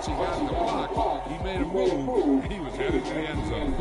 he got the block, he made a move, and he was headed to the end zone.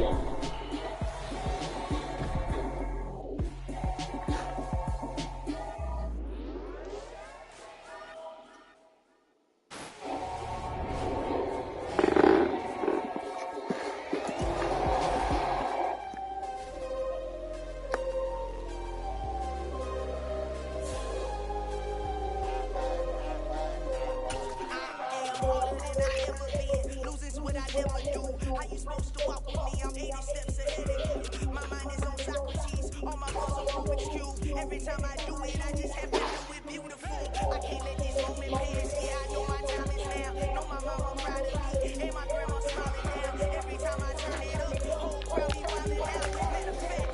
Every time I do it, I just have to do it beautiful. I can't let this moment pass. Yeah, I know my time is now. Know my mama proud of me, and my grandma smiling now. Every time I turn it up, the whole crowd be wildin' out. Matter of fact,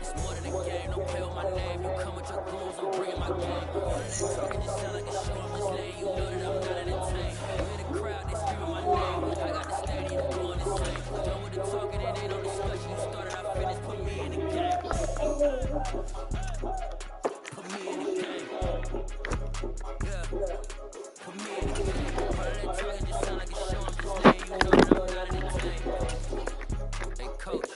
it's more than a game, don't play with my name. You come with your goons, I'm bringing my gang. All of that talking just sound like a show, I'm just letting you know that I'm not entertained. You in the crowd, they screaming my name. I got the stadium going insane. Done with the talking, it ain't no discussion. You started, I finished, put me in the game. Put me in the game. Yeah. Put me in the game. All of that talking just sound like a show, I'm just letting you know that I'm not entertained. Hey, coach.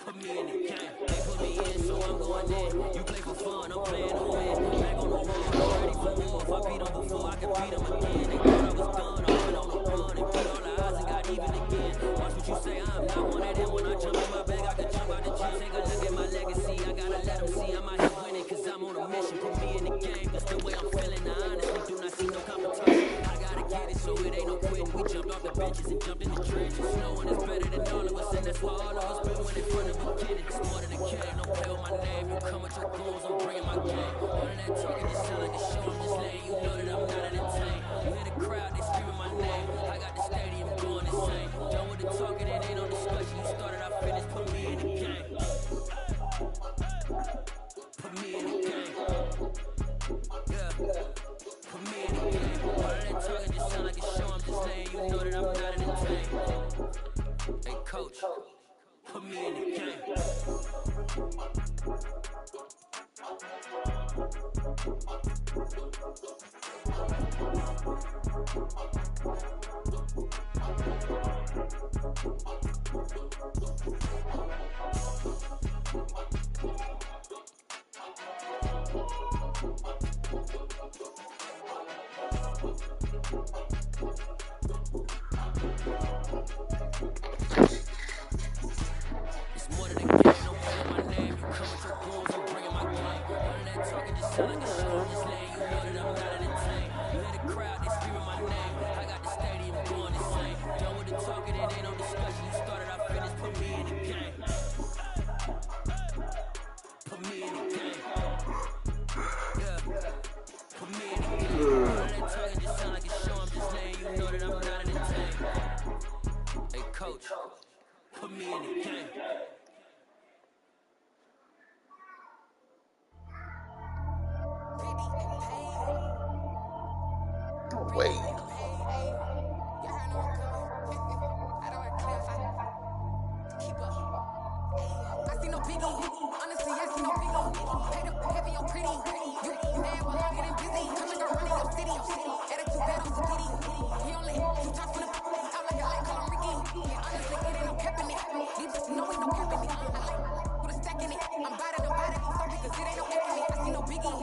Put me in the game, they put me in, so I'm going in. You play for fun, I'm playing to win. Back on the road, I'm ready for more. If I beat them before, I can beat them again. They thought I was done, I went on the run and beat all the odds and got even again. Watch what you say, I'm not one of them. When I jump in my bag, I can jump out the gym. Take a look at my legacy, I gotta let them see I'm out here winning, cause I'm on a mission. Put me in the game, that's the way I'm feeling. I honestly do not see no competition. I gotta get it, so it ain't no quitting. We jumped off the benches and jumped in the trenches. No one is better than all of us, and that's why all of us been winning from the beginning. It's more than a game, don't play with my name. You come with your goons, I'm bringing my gang. All of that talking just sound like a show, I'm just letting you know that I'm not entertained. You hear the crowd, they screaming my name. I got the stadium going insane. Done with the talking, it ain't no discussion. You started, I finished, put me in the game. Put me in the game. Yeah. Put me in the game. All of that talking just sound like a show, I'm just letting you know that I'm not entertained. Hey, coach. Put me in the game. It's more than a game, don't play with my name. You come with your goons, I'm bringing my gang. All of that talking just sound like a show, I'm just letting you know that I'm not entertained. You hear the crowd, they screaming my name. I got the stadium going insane. Done with the talking, it ain't no discussion. You started, I finished, put me in the game. Put me in the game. Yeah. Put me in the game. All of that talking just sound like a show, I'm just letting you know that I'm not entertained. Hey, coach. Put me in the game. Wait. I see no biggie. Honestly, I see no biggie. Paid up heavy on pretty. You mad while I'm getting busy. I'm like a running your city. Attitude bad, I'm spitty. He only you talk from the out like a light call him Ricky. Yeah, honestly, it ain't no cap in it. These know ain't no cap in it. I like put a stack in it. I'm bad because it ain't no cap in it. I see no biggie.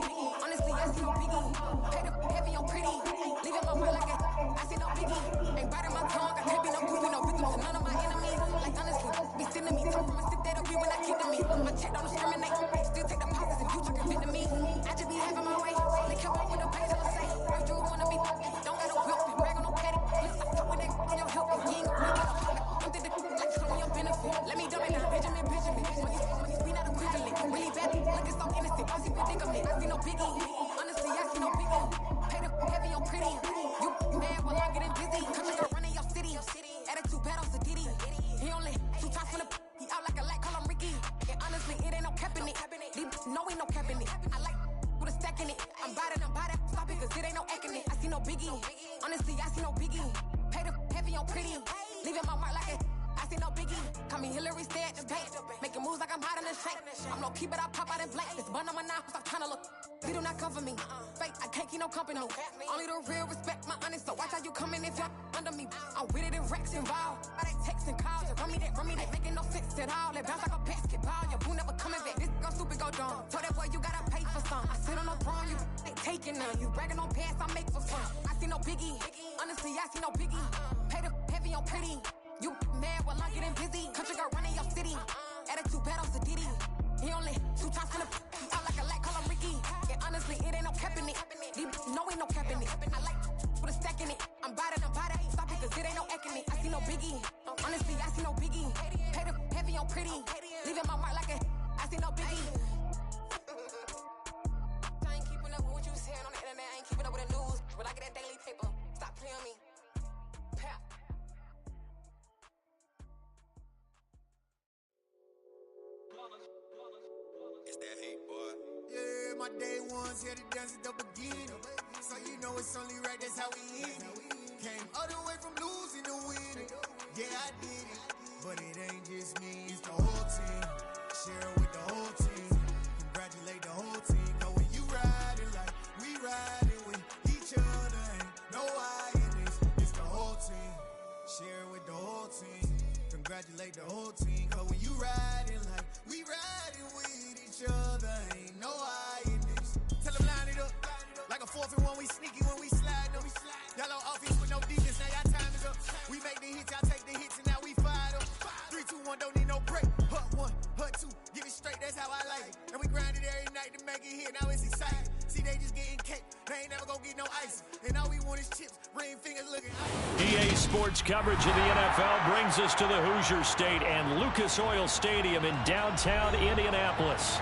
Honestly, I see no biggie. Paid up heavy on pretty. Leaving my mind like I see no biggie. Ain't biting my tongue. I can't be no goofy, no victim to none of my enemies. Like honestly, be sending me. Talk from a stick that agree when I kick to me. My check don't discriminate. Still take deposits if you try to fit to me. I just be having my way. Only care about what the page on say. Heard you wanna be Honestly, I see no biggie. Pay the heavy on pretty. Leaving my mark like a I see no biggie. Call me Hillary, stay at the bank. Making moves like I'm hot in the shank. I'm no keep it, I pop out in blank. This bun on my knife, stop trying to look. They do not come for me. Fake, I can't keep no company. Only the real respect my honest. So watch how you coming if you're under me. I'm with it in Rex involved. I they text and calls. Run me that, making no sense at all. They bounce like a basketball. Your boo never coming back. This go stupid, go dumb. Told that boy you gotta pay for some. I sit on no throne, you ain't taking none. You bragging on past, I make for fun. I see no biggie. Honestly, I see no biggie. Pay the heavy on pretty. You mad while I'm getting busy. Country girl running your city. Attitude bad on Diddy. He only 2 times in the he out like a light, call him Ricky. And honestly, it ain't no cap in it. No, ain't no cap in it. I like put a stack in it. I'm bad. Stop it, cause it ain't no acting it. I see no biggie. Honestly, I see no biggie. Pay the heavy on pretty. Leaving my mark like a I see no biggie. I ain't keeping up with what you saying on the internet. I ain't keeping up with the news. But I get that daily paper. Stop playing me. Pap. It's that hate, boy. Yeah, my day ones here to dance at the beginning. So you know it's only right, that's how we end it. Came all the way from losing to winning. Yeah, I did it. But it ain't just me, it's the whole team. Share it with the whole team. Congratulate the whole team. Cause when you riding like we riding with each other, ain't no I in this. It's the whole team. Share it with the whole team. Congratulate the whole team. Cause when you riding like we riding with each other, ain't no I in this. Tell them line it up. Like a 4th and 1, we sneaky when we slide them. Y'all on offense with no defense, now y'all time is up. We make the hits, y'all take the hits, and now we fired up. 3, 2, 1, don't need no break. Hut 1, hut 2, give it straight, that's how I like it. And we grind it every night to make it hit, now it's exciting. See, they just getting cake, they ain't never gonna get no ice. And all we want is chips, ring fingers looking. EA Sports coverage of the NFL brings us to the Hoosier State and Lucas Oil Stadium in downtown Indianapolis.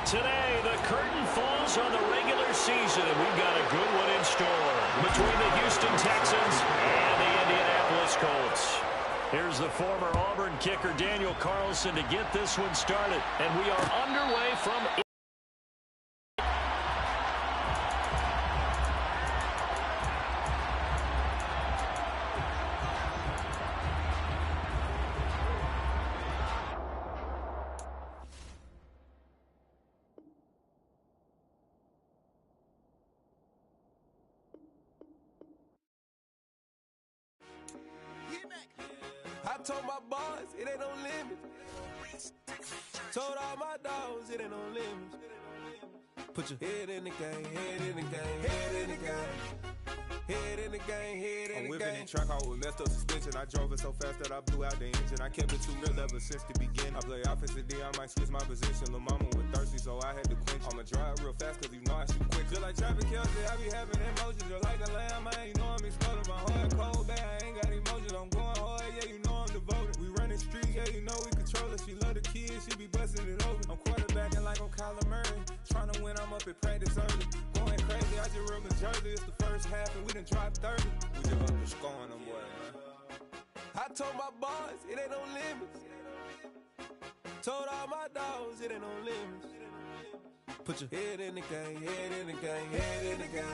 Today, the curtain falls on the regular season, and we've got a good one in store between the Houston Texans and the Indianapolis Colts. Here's the former Auburn kicker Daniel Carlson to get this one started, and we are underway from I told my boys it ain't no limit. Told all my dogs it ain't no limit. Put your head in the game, head in the game, head in the game. Head in the game, head in the game. I'm whipping in track out with messed up suspension. I drove it so fast that I blew out the engine. I kept it too real ever since the beginning. I play offensive D, I might switch my position. Lil' mama was thirsty, so I had to quench. I'ma drive real fast, cause you know I shoot quick. Just like Travis Kelce, I be having emotions. Just like a lamb, man, you know I'm exploding. My heart cold, bad, I ain't got emotions. I'm going hard, yeah, you know I'm devoted. We running streets, yeah, you know we control it. She love the kids, she be busting it over. I'm quarterbacking like I'm Kyler Murray. Trying to win, I'm up at practice early. Going crazy, I just real my jersey. It's the first half, and we done dropped 30. We just up and scoring them, boy, man. I told my boys it ain't no limits. Told all my dogs it ain't no limits. Put your head in the game, head in the game, head in the game.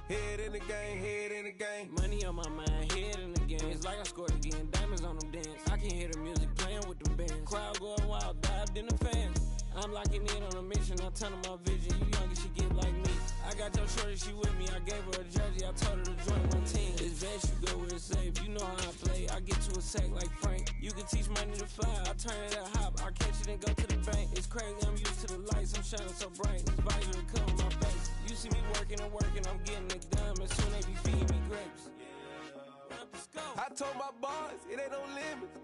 Head in the game, head in the game. Money on my mind, head in the game. It's like I scored again, diamonds on them dance. I can hear the music playing with them bands. Crowd going wild, dived in the fans. I'm locking in on a mission, I tell her my vision. You young and she get like me. I got your shorty, she with me. I gave her a jersey, I told her to join my team. It's best you go where it's safe. You know how I play. I get to a sack like Frank. You can teach money to fly. I turn it at hop. I catch it and go to the bank. It's crazy, I'm used to the lights. I'm shining so bright. This visor will cover my face. You see me working and working. I'm getting it done. As soon they be feeding me grapes. I told my boys it ain't no limits.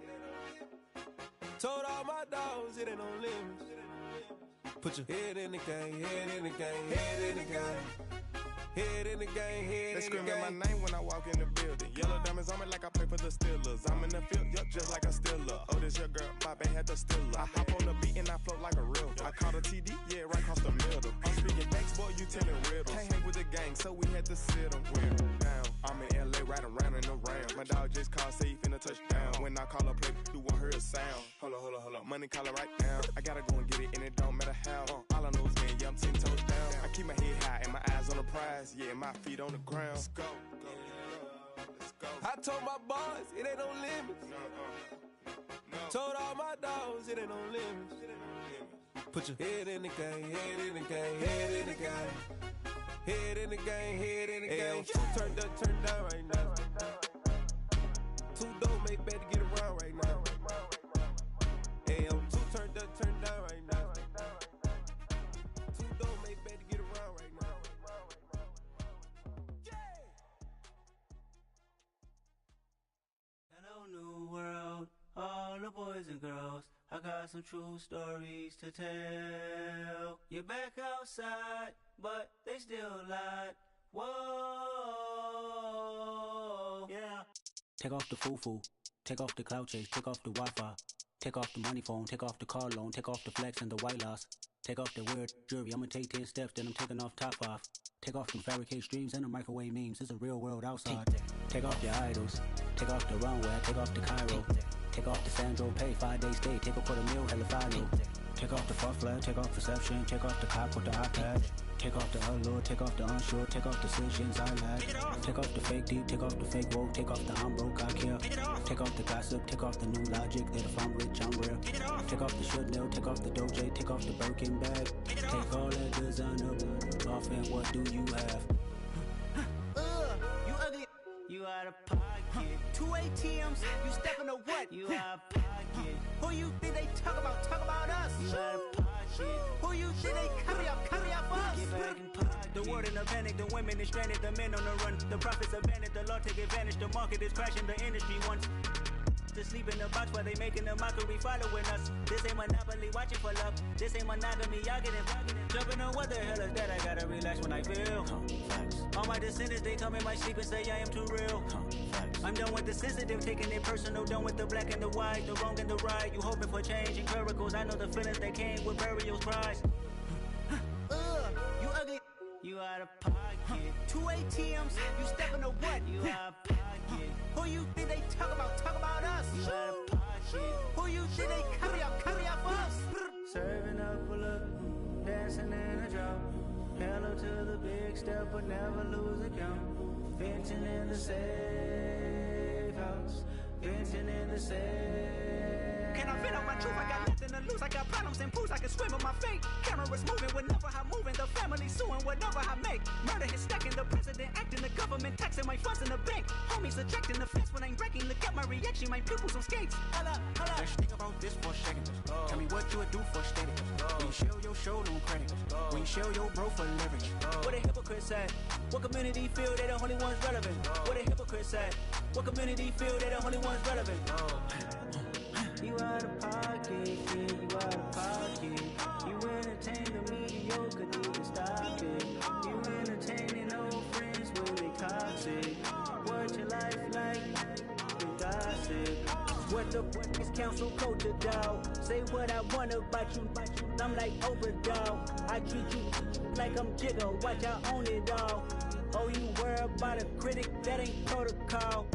Told all my dogs it ain't no limits. Put your head in the game, head in the game, head in the game. Head in the game, head in the game. They screaming my name when I walk in the building. Yellow diamonds on me like I play for the Steelers. I'm in the field, yup, just like a Steeler. Oh, this your girl, my band had the Steeler. I hop on the beat and I float like a river. I caught a TD, yeah, right across the middle. I'm speaking facts, boy, you telling riddles. Can't hang with the gang, so we had to sit them down. I'm in LA, right around in the round. My dog just called, say he finna touchdown. When I call a play, you won't hear a sound. Hold up, money calling right now. I gotta go and get it, and it don't matter how. All I know is, man, yeah, I'm 10 toes down. I keep my head high and my eyes on the prize. Yeah, my feet on the ground. Let's go. told my boys, it ain't no limits. Told all my dogs, it ain't no limits. Put your head in the game, head in the game, head in the game. Head in the game, head in the game. Turned up, turned down right now. Too dope, make better get around right now. Hey, I'm too turned up, turned down right now. Too dope, make better get around right now. Hello, new world, all the boys and girls. I got some true stories to tell. You're back outside, but they still lied. Whoa, yeah. Take off the foo-foo, take off the cloud chase, take off the Wi-Fi, take off the money phone, take off the car loan, take off the flex and the white loss. Take off the weird jewelry, I'ma take 10 steps, then I'm taking off top 5. Take off them fabricated streams and the microwave memes, it's a real world outside. Take off your idols, take off the runway, take off the Cairo. Take off the Sandro pay, 5-day stay, take a $250,000, hella follow. Take off the fuck flag, take off perception, take off the cop with the iPad. Take off the allure, take off the unsure, take off decisions I lack. Take off the fake deep, take off the fake woke, take off the I'm broke, I care. Take off the gossip, take off the new logic that if I'm rich, I'm real. Take off the should know, take off the Doge, take off the Birkin bag. Take all that designer off and what do you have? You ugly, you out of pocket. 2 ATMs, you stepping to what? You out of pocket. Who you think they talk about us? You out of pocket. Who you think they carry up for us? Get back in pocket. The world in a panic, the women is stranded, the men on the run. The profits abandoned, the law take advantage, the market is crashing, the industry wants to sleep in the box while they making a mockery following us. This ain't monopoly, watching for love. This ain't monogamy, y'all getting jumping on what the hell is that? I gotta relax when I feel. All my descendants, they come in my sleep and say I am too real. I'm done with the sensitive, taking it personal, done with the black and the white, the wrong and the right. You hoping for change and miracles, I know the feelings that came with burial cries. You ugly, you out of pocket. 2 ATMs, you stepping to what? You out of pocket. Who you think they talk about us? You out of pocket. Who you think they carry up for us? Serving up a look, dancing in a drop. Hello to the big step, but never lose a count. Venting in the safe house, venting in the safe. Can I vent out my truth? I got nothing to lose. I got problems and pools. I can swim with my fate. Cameras moving whenever I'm moving. The family suing whatever I make. Murder is stacking. The president acting. The government taxing my funds in the bank. Homies attracting the fence when I'm wrecking. Look at my reaction. My pupils on skates. Holla, holla. Let's think about this for a second. Tell me what you would do for steady. When you show your show, no credit. When you show your bro for leverage. What a hypocrite said. What community feel they the only ones relevant? What a hypocrite said. What community feel they the only ones relevant? You out of pocket, yeah, you out of pocket. You entertain the mediocre, need to stop it. You entertaining old friends when they toxic. What your life like? You gossip. What the fuck is council culture, dog? Say what I want about you, I'm like overdog. I treat you like I'm Jigga, watch I own it all. Oh, you worry about a critic, that ain't protocol.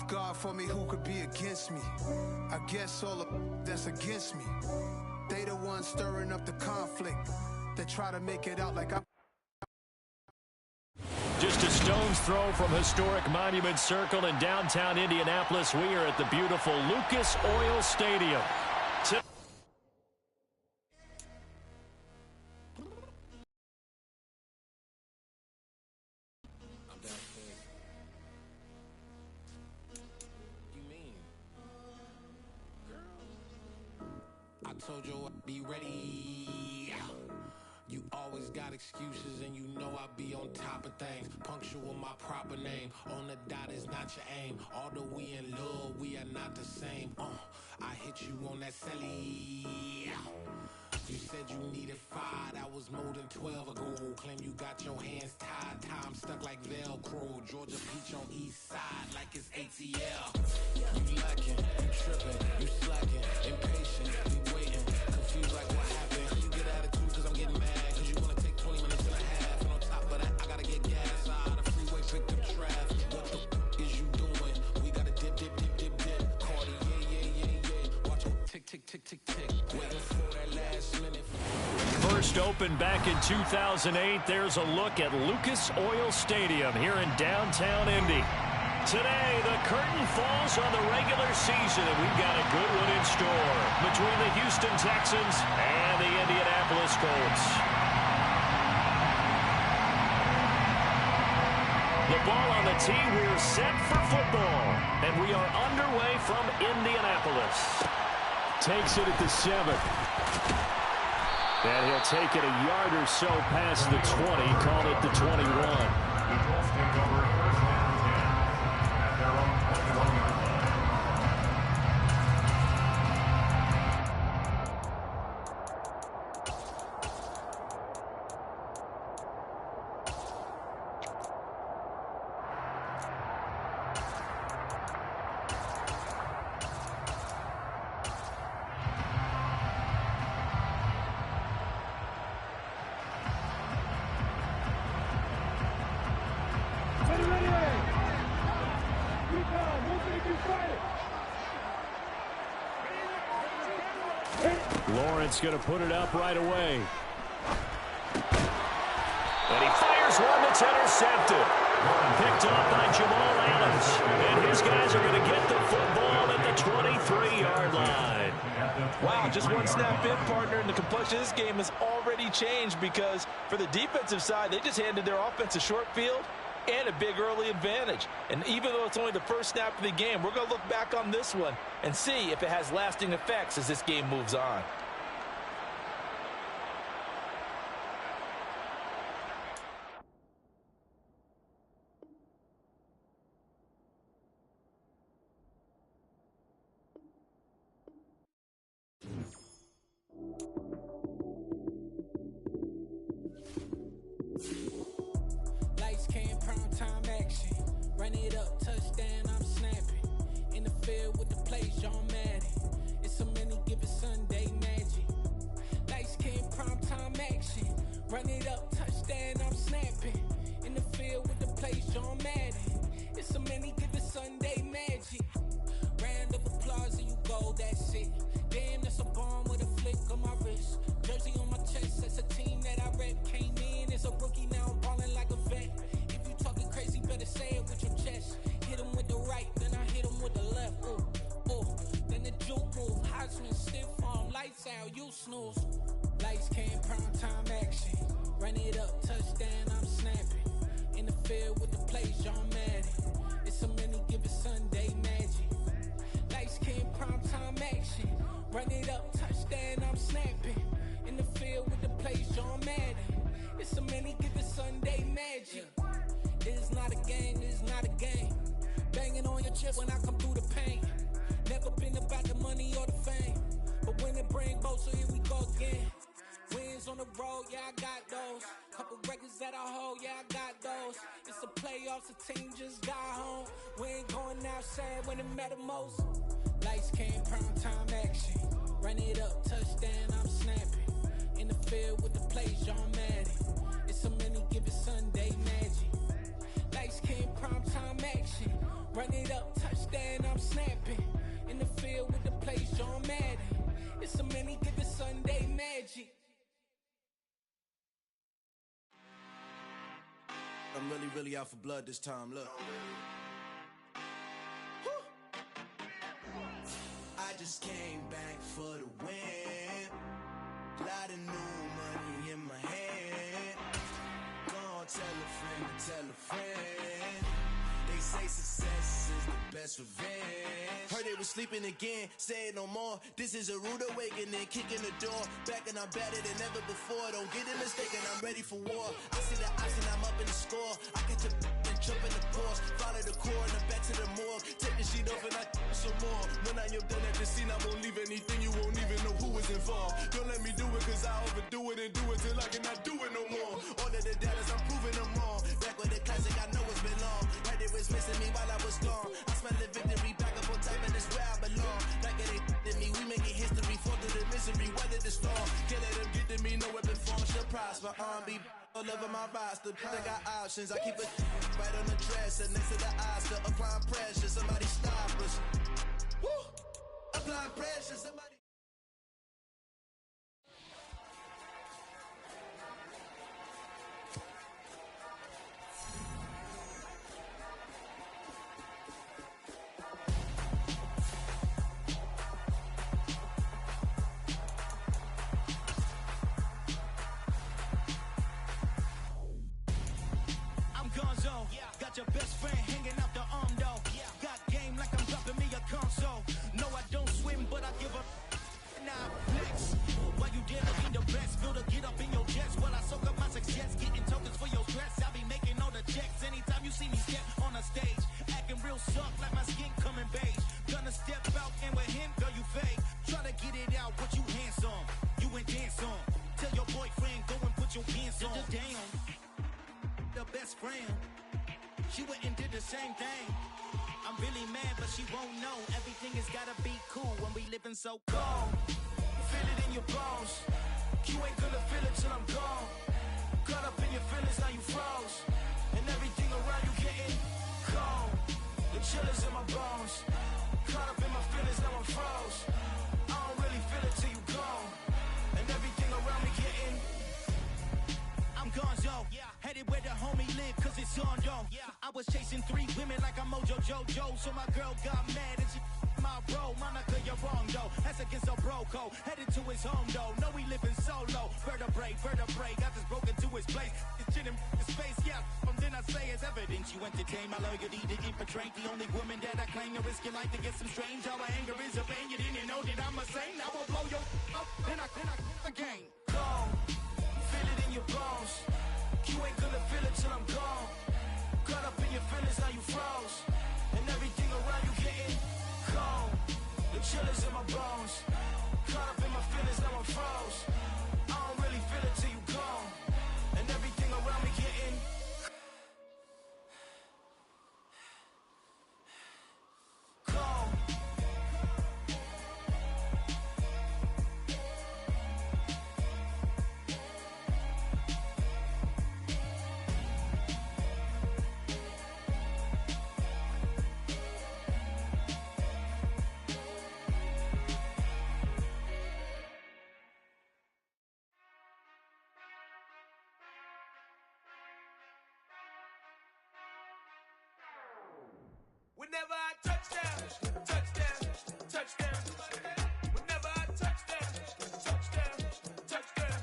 God for me, who could be against me? I guess all of that's against me. They the ones stirring up the conflict. They try to make it out like I... Just a stone's throw from historic Monument Circle in downtown Indianapolis. We are at the beautiful Lucas Oil Stadium. I told you I'd be ready. You always got excuses and you know I be on top of things. Punctual my proper name. On the dot is not your aim. Although we in love, we are not the same. I hit you on that celly. You said you needed 5, that was more than 12 ago. Claim you got your hands tied, time stuck like Velcro. Georgia Peach on east side like it's ATL. You luckin', you first opened back in 2008. There's a look at Lucas Oil Stadium here in downtown Indy. Today, the curtain falls on the regular season, and we've got a good one in store between the Houston Texans and the Indianapolis Colts. The ball on the tee, we're set for football, and we are underway from Indianapolis. Takes it at the 7. And he'll take it a yard or so past the 20, call it the 21. Lawrence going to put it up right away. And he fires one that's intercepted. Picked off by Jamal Adams. And his guys are going to get the football at the 23-yard line. Wow, just one snap in, partner, and the complexion of this game has already changed because for the defensive side, they just handed their offense a short field and a big early advantage. And even though it's only the first snap of the game, we're going to look back on this one and see if it has lasting effects as this game moves on. Lights, cam, prime time action. Run it up, touchdown, I'm snapping. In the field with the plays, John Madden. It's so many given Sunday magic. Lights, cam, prime time action. Run it up, touchdown, I'm snapping. In the field with the plays, John Madden. It's so many given Sunday magic. Round of applause and you go, that's it. Damn, that's a bomb with a flick on my wrist. Jersey on my chest, that's a team that I rep. Came in as a rookie, now I'm balling like a vet. If you talking crazy, better say it with your chest. Hit him with the right, then I hit him with the left. Ooh, ooh, then the juke move. Heisman, stiff arm, lights out, you snooze. Lights, cam, prime time action. Run it up, touchdown, I'm snapping. In the field with the plays, John Madden. It's so many given Sunday magic. Lights, cam, prime time action. Run it up, touchdown, I'm snapping. In the field with the plays, John Madden. It's so many given Sunday magic. This is not a game, this is not a game. Banging on your chest when I come through the pain. Never been about the money or the fame. But when it bring both, so here we go again. Wins on the road, yeah, I got those. Couple records that I hold, yeah, I got those. It's the playoffs, the team just got home. We ain't going outside when it matter most. Lights, came, prime time action. Run it up, touchdown, I'm snapping. In the field with the plays, John Madden. It's so many given Sunday magic. Lights, came, prime time action. Run it up, touchdown, I'm snapping. In the field with the plays, John Madden. It's so many given Sunday magic. I'm really out for blood this time, look. I just came back for the win. Lot of new money in my hand. Gonna tell a friend to tell a friend. They say success is the best revenge. Heard they was sleeping again, say it no more. This is a rude awakening, kicking the door. Back and I'm better than ever before. Don't get it mistaken, I'm ready for war. I see the option, I'm up in the score. I catch a and jump in the course. Follow the core and the back to the morgue. Take the sheet off and I some more. When I am done at the scene, I won't leave anything. You won't even know who was involved. Don't let me do it cause I overdo it and do it till I cannot do it no more. All of the doubters, I'm proving them wrong. Back with the classic, I know it's been long. Heard it was missing me while I was gone. I smell the victory back up on top and it's where I belong. Like it ain't to me, we making history. Fall through the misery, weather the storm. Can't let them get to me, no weapon form should prosper. Be all over my roster. I got options, I keep it right on the dresser. Next to the Oscar, applying pressure. Somebody stop us. Woo! Applying pressure, somebody. your best friend hanging out the arm though. Got game like I'm dropping me a console. No, I don't swim, but I give a nah flex. While you dare to be the best, feel to get up in your chest. While I soak up my success, getting tokens for your stress. I be making all the checks anytime you see me step on a stage. Acting real suck like my skin coming beige. Gonna step out and with him, girl, you fake. Try to get it out, but you handsome. You ain't dance on. Tell your boyfriend, go and put your pants on. Damn, the best friend. She went and did the same thing. I'm really mad, but she won't know. Everything has gotta be cool when we living so cold. Feel it in your bones. You ain't gonna feel it till I'm gone. Caught up in your feelings, now you froze. And everything around you getting cold. The chillers in my bones. Caught up in my feelings, now I'm froze. I don't really feel it till you gone. And everything around me getting I'm gonzo, headed where the homie live, cause it's on though. I was chasing 3 women like I'm Mojo Jojo, so my girl got mad and she my bro. Monica, you're wrong though, that's against a bro code. Headed to his home though, no we living solo. Vertebrae, got this broken to his place. It's shit in his face, from then I say it's evidence. You entertain my loyalty to infiltrate. The only woman that I claim to risk your life to get some strange. All my anger is a pain, you didn't know that I'm a saint. I will blow your up, then I again. Go. Feel it in your bones. You ain't gonna feel it till I'm gone. Caught up in your feelings, now you froze. And everything around you getting cold. The chillers in my bones. Caught up in my feelings, now I'm froze. I don't really feel it till you gone. And everything around me getting cold. Whenever I touchdown, touchdown, touchdown. Whenever I touchdown, touchdown, touchdown.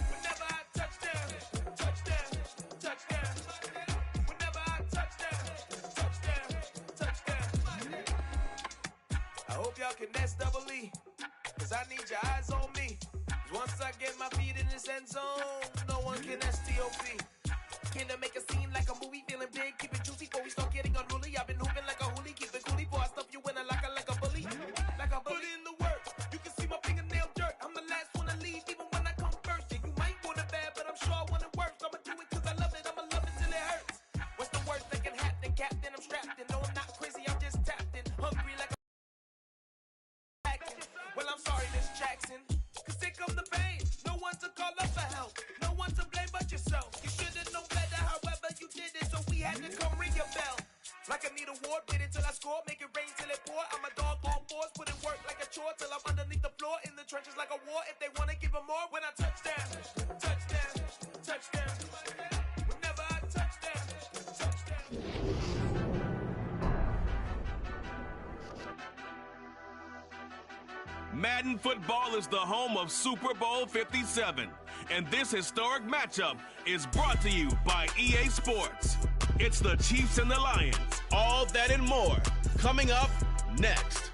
Whenever I touchdown, touchdown, touchdown. Whenever I touchdown, touchdown, touchdown. I hope y'all can SWE, cause I need your eyes on me. 'Cause once I get my feet in this end zone, no one can STOP. Can I make a scene like a movie, feeling big, keep it juicy before we start getting unruly. I've been hooping like a hoolie, keep it coolie before I stuff you in a locker like a bully. Like a bully. Put in the work, you can see my fingernail dirt. I'm the last one to leave, even when I come first. Yeah, you might want it bad, but I'm sure I want it worse. I'ma do it cause I love it, I'ma love it till it hurts. What's the worst that can happen, Captain? I'm strapped in, no I'm not crazy, I'm just tapped in. Hungry like a well, I'm sorry, Miss Jackson, cause here come the pain. No one to call up for help, no one to blame but yourself. You should've known better, however you did it, so we had to come ring your bell. Like I need a ward, wait until I score, make it rain till it pour. I'm a dog on fours, put in work like a chore till I'm underneath the floor, in the trenches like a war. If they wanna give them more, when I touchdown, touchdown, touchdown. Whenever I touchdown, touchdown. Madden football is the home of Super Bowl 57, and this historic matchup is brought to you by EA Sports. It's the Chiefs and the Lions. All that and more coming up next.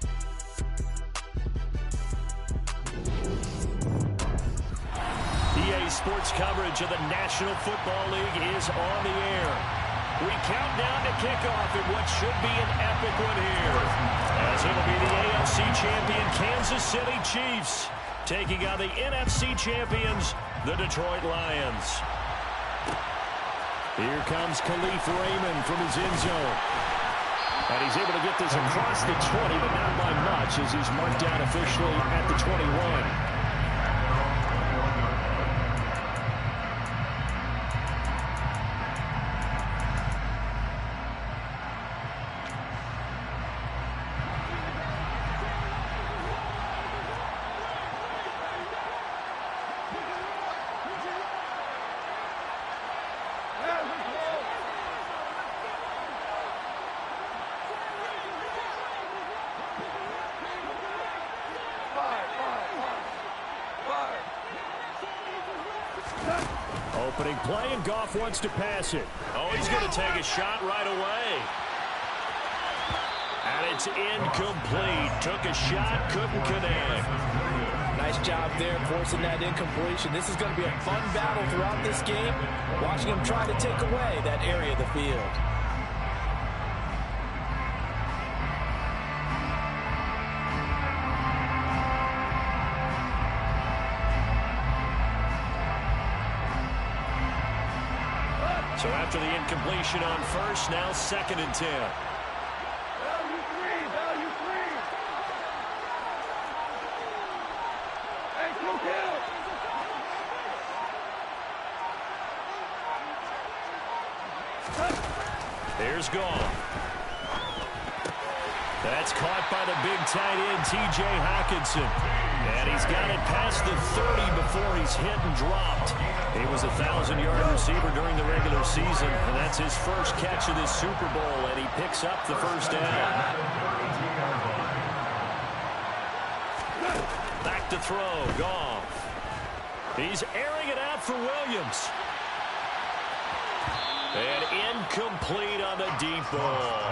EA Sports coverage of the National Football League is on the air. We count down to kickoff in what should be an epic one here, as it'll be the AFC champion Kansas City Chiefs taking on the NFC champions, the Detroit Lions. Here comes Khalif Raymond from his end zone. And he's able to get this across the 20, but not by much, as he's marked down officially at the 21. opening play, and Goff wants to pass it. Oh, he's going to take a shot right away. And it's incomplete. Took a shot, couldn't connect. Nice job there forcing that incompletion. This is going to be a fun battle throughout this game, watching him try to take away that area of the field. So after the incompletion on first, now 2nd and 10. Here's Goff. That's caught by the big tight end, T.J. Hockenson. And he's got it past the 30 before he's hit and dropped. He was a 1,000-yard receiver during the regular season, and that's his first catch of this Super Bowl, and he picks up the first down. Back to throw, Goff. He's airing it out for Williams. And incomplete on the deep ball.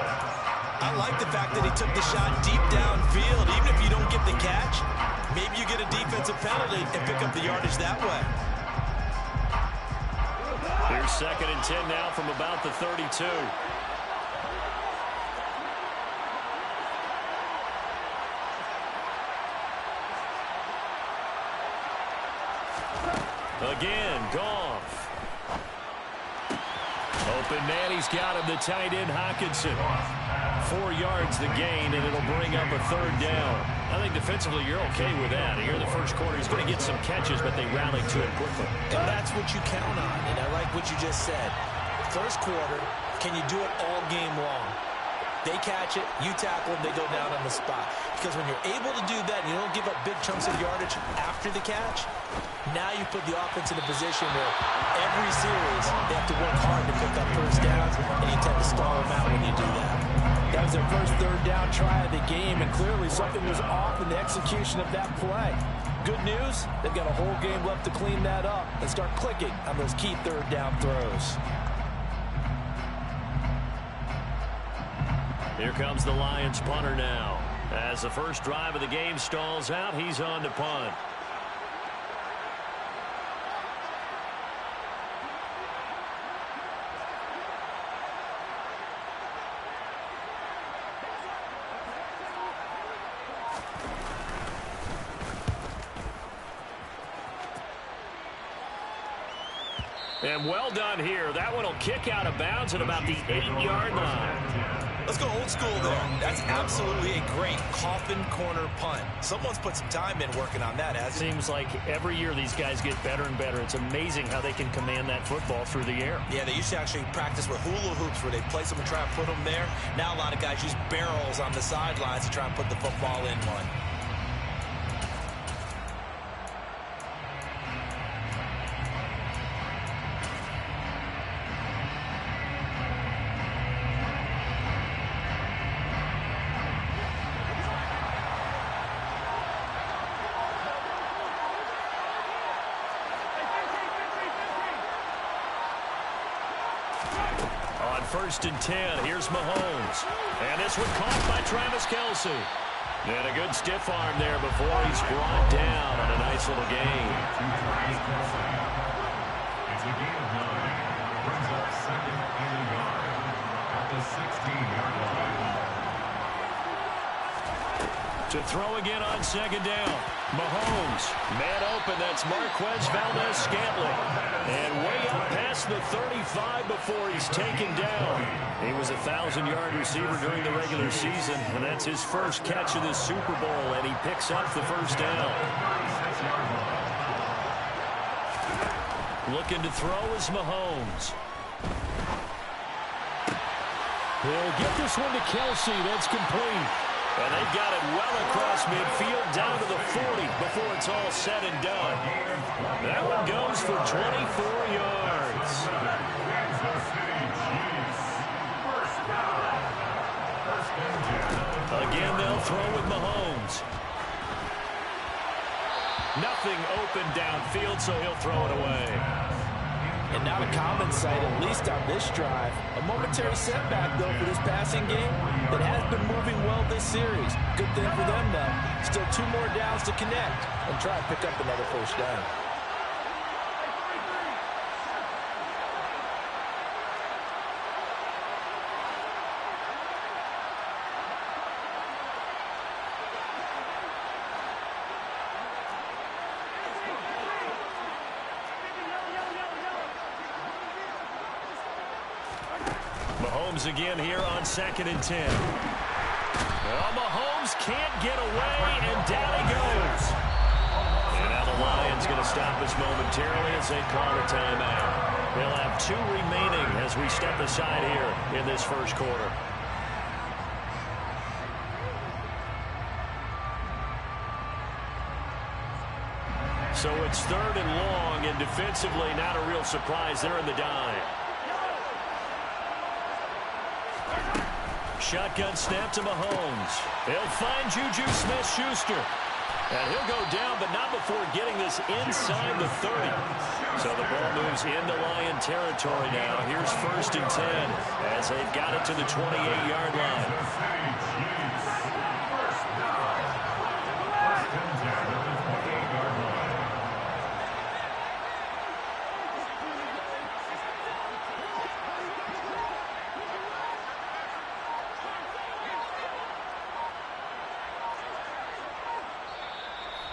I like the fact that he took the shot deep downfield. Even if you don't get the catch, maybe you get a defensive penalty and pick up the yardage that way. Here's 2nd and 10 now from about the 32. Again, Goff. Open man, he's got him, the tight end Hockenson. 4 yards the gain, and it'll bring up a 3rd down. I think defensively you're okay with that. Here in the first quarter, he's going to get some catches, but they rallied to it quickly. And that's what you count on, and I like what you just said. First quarter, can you do it all game long? They catch it, you tackle them, they go down on the spot. Because when you're able to do that, and you don't give up big chunks of yardage after the catch, now you put the offense in a position where every series they have to work hard to pick up first downs, and you tend to stall them out when you do that. That was their first 3rd down try of the game, and clearly something was off in the execution of that play. Good news, they've got a whole game left to clean that up and start clicking on those key 3rd down throws. Here comes the Lions punter now. As the first drive of the game stalls out, he's on to punt. And well done here. That one will kick out of bounds at about the 8-yard line. Let's go old school there. That's absolutely a great coffin corner punt. Someone's put some time in working on that, hasn't it? Seems like every year these guys get better and better. It's amazing how they can command that football through the air. Yeah, they used to actually practice with hula hoops where they place them and try and put them there. Now a lot of guys use barrels on the sidelines to try and put the football in one. On 1st and 10, here's Mahomes. And this one caught by Travis Kelce. And a good stiff arm there before he's brought down on a nice little gain. It's a gain of 9. Brings up 2nd and a yard at the 16-yard line. To throw again on 2nd down. Mahomes, man open, that's Marquez Valdez-Scantling. And way up past the 35 before he's taken down. He was a 1,000-yard receiver during the regular season, and that's his first catch of this Super Bowl, and he picks up the first down. Looking to throw is Mahomes. He'll get this one to Kelce. That's complete. And they've got it well across midfield down to the 40 before it's all said and done. That one goes for 24 yards. Again, they'll throw with Mahomes. Nothing open downfield, so he'll throw it away. and not a common sight, at least on this drive. A momentary setback, though, for this passing game that has been moving well this series. Good thing for them, though. Still 2 more downs to connect and try and pick up another first down. Mahomes again here on 2nd and 10. Well, Mahomes can't get away, and down he goes. And now the Lions going to stop us momentarily as they call a timeout. They'll have 2 remaining as we step aside here in this first quarter. So it's 3rd and long, and defensively not a real surprise. They're in the dive. Shotgun snap to Mahomes. They'll find Juju Smith-Schuster. And he'll go down, but not before getting this inside the 30. So the ball moves into Lion territory now. Here's 1st and 10 as they've got it to the 28-yard line.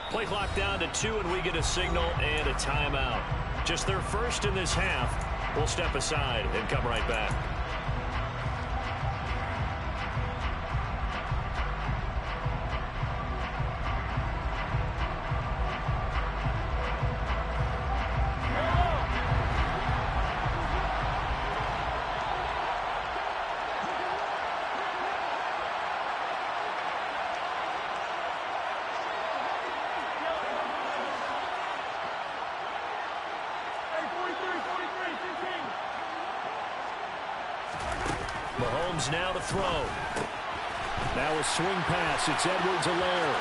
Play clock down to 2, and we get a signal and a timeout. Just their first in this half. We'll step aside and come right back. Mahomes now to throw. Now a swing pass. It's Edwards-Helaire.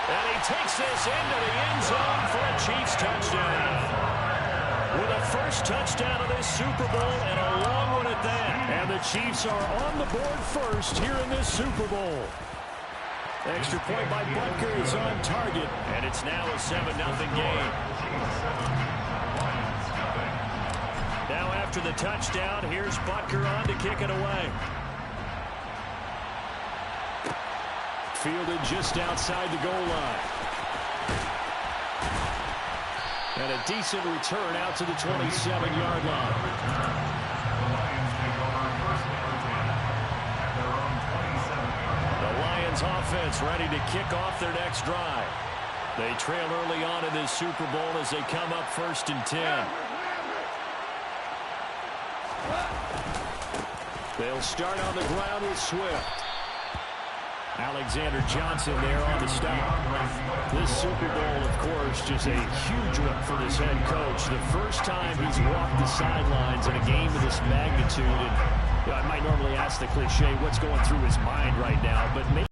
And he takes this into the end zone for a Chiefs touchdown. With a first touchdown of this Super Bowl and a long one at that. And the Chiefs are on the board first here in this Super Bowl. Extra point by Butker is on target. And it's now a 7-0 game. Now after the touchdown, here's Butker on to kick it away. Fielded just outside the goal line. And a decent return out to the 27-yard line. The Lions offense ready to kick off their next drive. They trail early on in this Super Bowl as they come up 1st and 10. They'll start on the ground with Swift. Alexander Johnson there on the stop. This Super Bowl, of course, just a huge one for this head coach. The first time he's walked the sidelines in a game of this magnitude. And I might normally ask the cliche, what's going through his mind right now, but maybe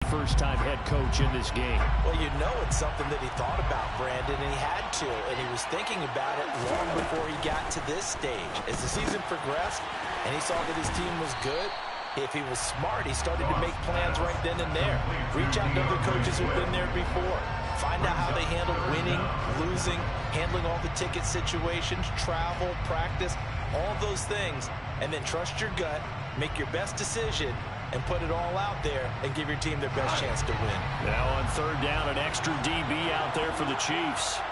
first-time head coach in this game. Well, you know it's something that he thought about, Brandon, and he had to, and he was thinking about it long before he got to this stage. As the season progressed and he saw that his team was good, if he was smart, he started to make plans right then and there. Reach out to other coaches who've been there before. Find out how they handle winning, losing, handling all the ticket situations, travel, practice, all of those things, and then trust your gut, make your best decision, and put it all out there and give your team their best chance to win. Now on 3rd down, an extra DB out there for the Chiefs.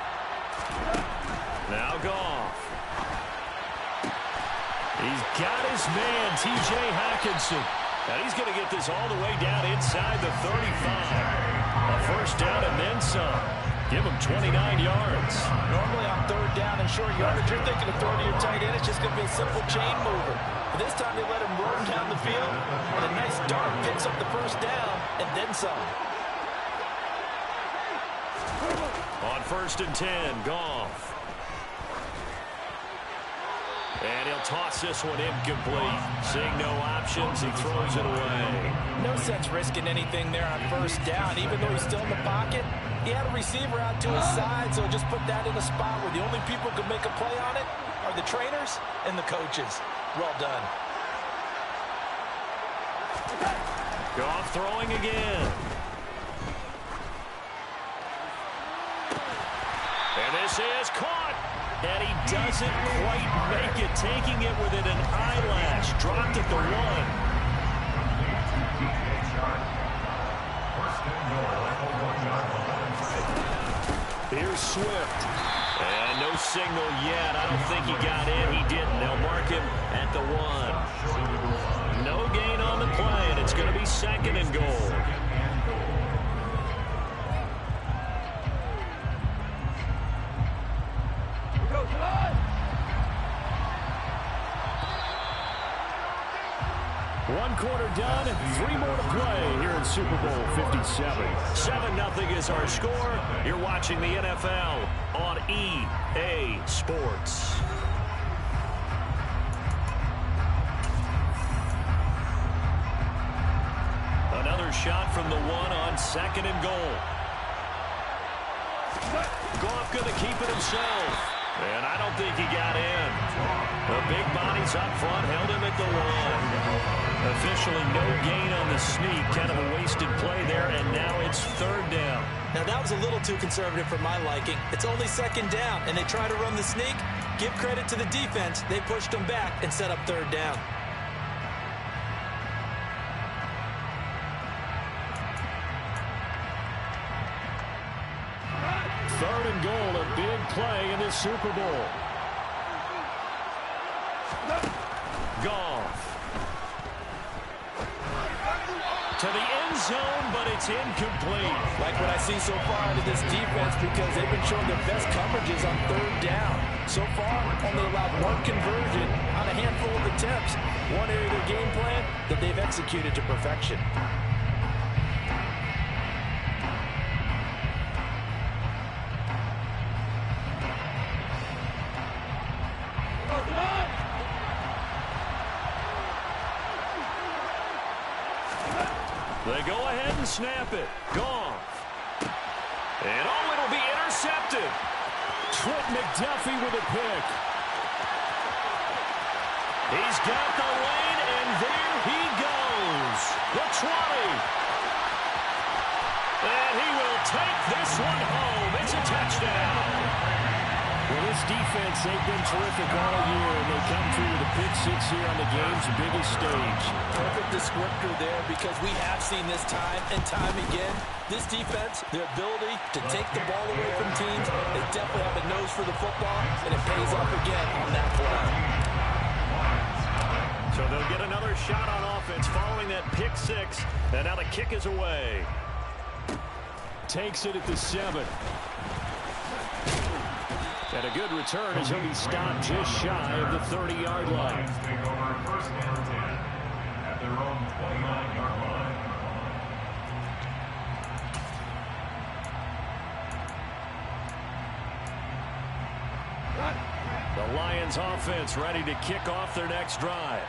Now Goff. He's got his man, T.J. Hockenson. And he's going to get this all the way down inside the 35. A first down and then some. Give him 29 yards. Normally on 3rd down and short yardage, you're thinking of throwing to your tight end. It's just going to be a simple chain mover. But this time they let him roam down the field. And a nice dart picks up the first down and then some. On 1st and 10, Goff. And he'll toss this one incomplete. Seeing no options, he throws it away. No sense risking anything there on 1st down. Even though he's still in the pocket, He had a receiver out to his side, so just put that in a spot where the only people who can make a play on it are the trainers and the coaches. Well done. Goff throwing again. And this is caught. And he doesn't quite make it, taking it within an eyelash. Dropped at the 1. Here's Swift. And no signal yet. I don't think he got in. He didn't. They'll mark him at the 1. No gain on the play, and it's going to be 2nd and goal. One quarter done, and 3 more to play here in Super Bowl 57. 7-0 is our score. You're watching the NFL on EA Sports. Another shot from the 1 on 2nd and goal. Goff going to keep it himself. And I don't think he got in. The big bodies up front held him at the 1. Officially no gain on the sneak. Kind of a wasted play there, and now it's 3rd down. Now, that was a little too conservative for my liking. It's only 2nd down, and they try to run the sneak. Give credit to the defense. They pushed them back and set up 3rd down. Third and goal, a big play in this Super Bowl. Goff. To the end zone, but it's incomplete. Like what I see so far out of this defense, because they've been showing their best coverages on 3rd down. So far, only allowed 1 conversion on a handful of attempts. One area of their game plan that they've executed to perfection. They go ahead and snap it. Goff. And oh, it'll be intercepted. Trent McDuffie with a pick. He's got the lane, and there he goes. The 20. And he will take this one home. It's a touchdown. Well, this defense, they've been terrific all year, and they come through with a pick 6 here on the game's biggest stage. Perfect descriptor there, because we have seen this time and time again. This defense, their ability to take the ball away from teams, they definitely have a nose for the football, and it pays off again on that play. So they'll get another shot on offense following that pick 6, and now the kick is away. Takes it at the 7. And a good return as he'll be stopped just shy of the 30-yard line. Take over 1st and 10 at their own 29-yard line. The Lions offense ready to kick off their next drive.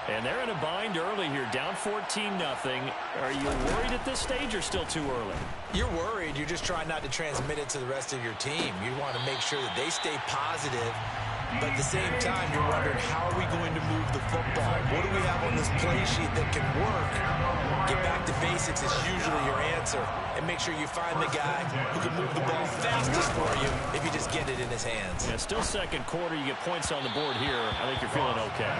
And they're in a bind early here, down 14-0. Are you worried at this stage or still too early? You're worried. You're just trying not to transmit it to the rest of your team. You want to make sure that they stay positive, but at the same time, you're wondering, how are we going to move the football? What do we have on this play sheet that can work? Get back to basics is usually your answer, and make sure you find the guy who can move the ball fastest for you if you just get it in his hands. Yeah, still 2nd quarter. You get points on the board here. I think you're feeling okay.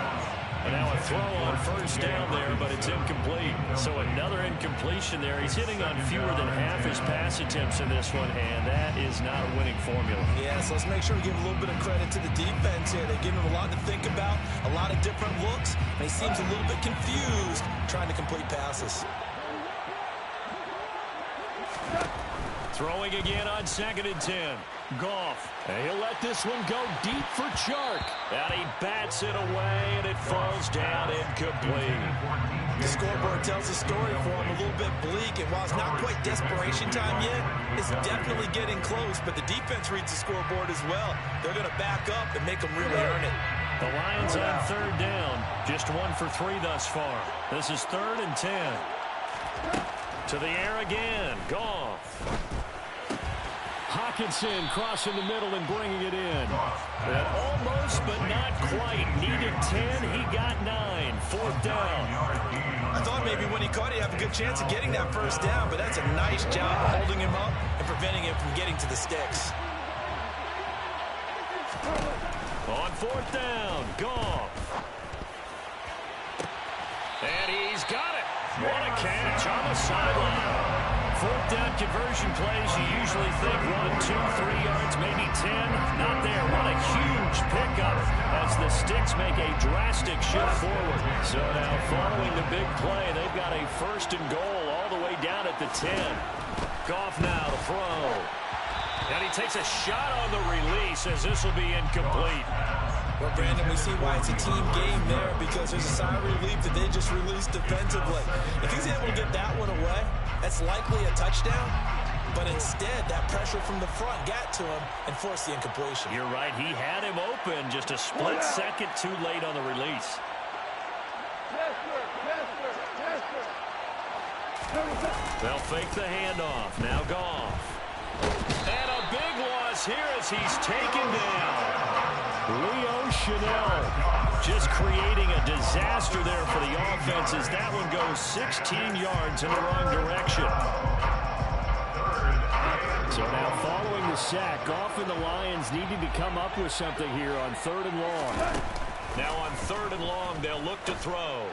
And now a throw on 1st down there, but it's incomplete. So another incompletion there. He's hitting on fewer than half his pass attempts in this one, and that is not a winning formula. Yeah, so let's make sure we give a little bit of credit to the defense here. They've given him a lot to think about, a lot of different looks, and he seems a little bit confused trying to complete passes. Throwing again on 2nd and 10. Goff. And he'll let this one go deep for Chark. And he bats it away, and it falls down incomplete. The scoreboard tells a story for him, a little bit bleak, and while it's not quite desperation time yet, it's definitely getting close, but the defense reads the scoreboard as well. They're going to back up and make them really earn it. The Lions on 3rd down. Just 1 for 3 thus far. This is 3rd and 10. To the air again. Goff. Dickinson crossing the middle and bringing it in. And almost, but not quite. Needed 10. He got 9. Fourth down. I thought maybe when he caught it, he'd have a good chance of getting that first down, but that's a nice job holding him up and preventing him from getting to the sticks. On fourth down, Goff. And he's got it. What a catch on the sideline. Fourth down conversion plays, you usually think 1, 2, 3 yards, maybe 10. Not there. What a huge pickup as the Sticks make a drastic shift forward. So now following the big play, they've got a first and goal all the way down at the 10. Goff now to throw. And he takes a shot on the release as this will be incomplete. Well, Brandon, we see why it's a team game there because there's a sigh of relief that they just released defensively. If he's able to get that one away, that's likely a touchdown. But instead, that pressure from the front got to him and forced the incompletion. You're right. He had him open just a split second too late on the release. They'll fake the handoff. Now Goff. And a big loss here as he's taken down. Leo Chanel just creating a disaster there for the offense as that one goes 16 yards in the wrong direction. So now following the sack, Goff and the Lions needing to come up with something here on 3rd and long. Now on 3rd and long, they'll look to throw.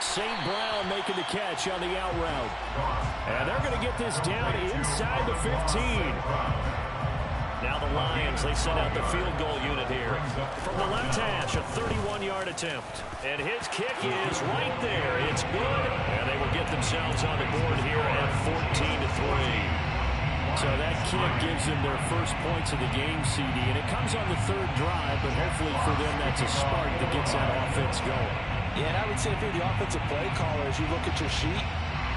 St. Brown making the catch on the out route. And they're going to get this down inside the 15. Now the Lions, they send out the field goal unit here. From the left hash, a 31-yard attempt. And his kick is right there. It's good. And they will get themselves on the board here at 14-3. So that kick gives them their first points of the game, CD. And it comes on the 3rd drive, but hopefully for them that's a spark that gets that offense going. Yeah, and I would say if you're the offensive play caller, as you look at your sheet,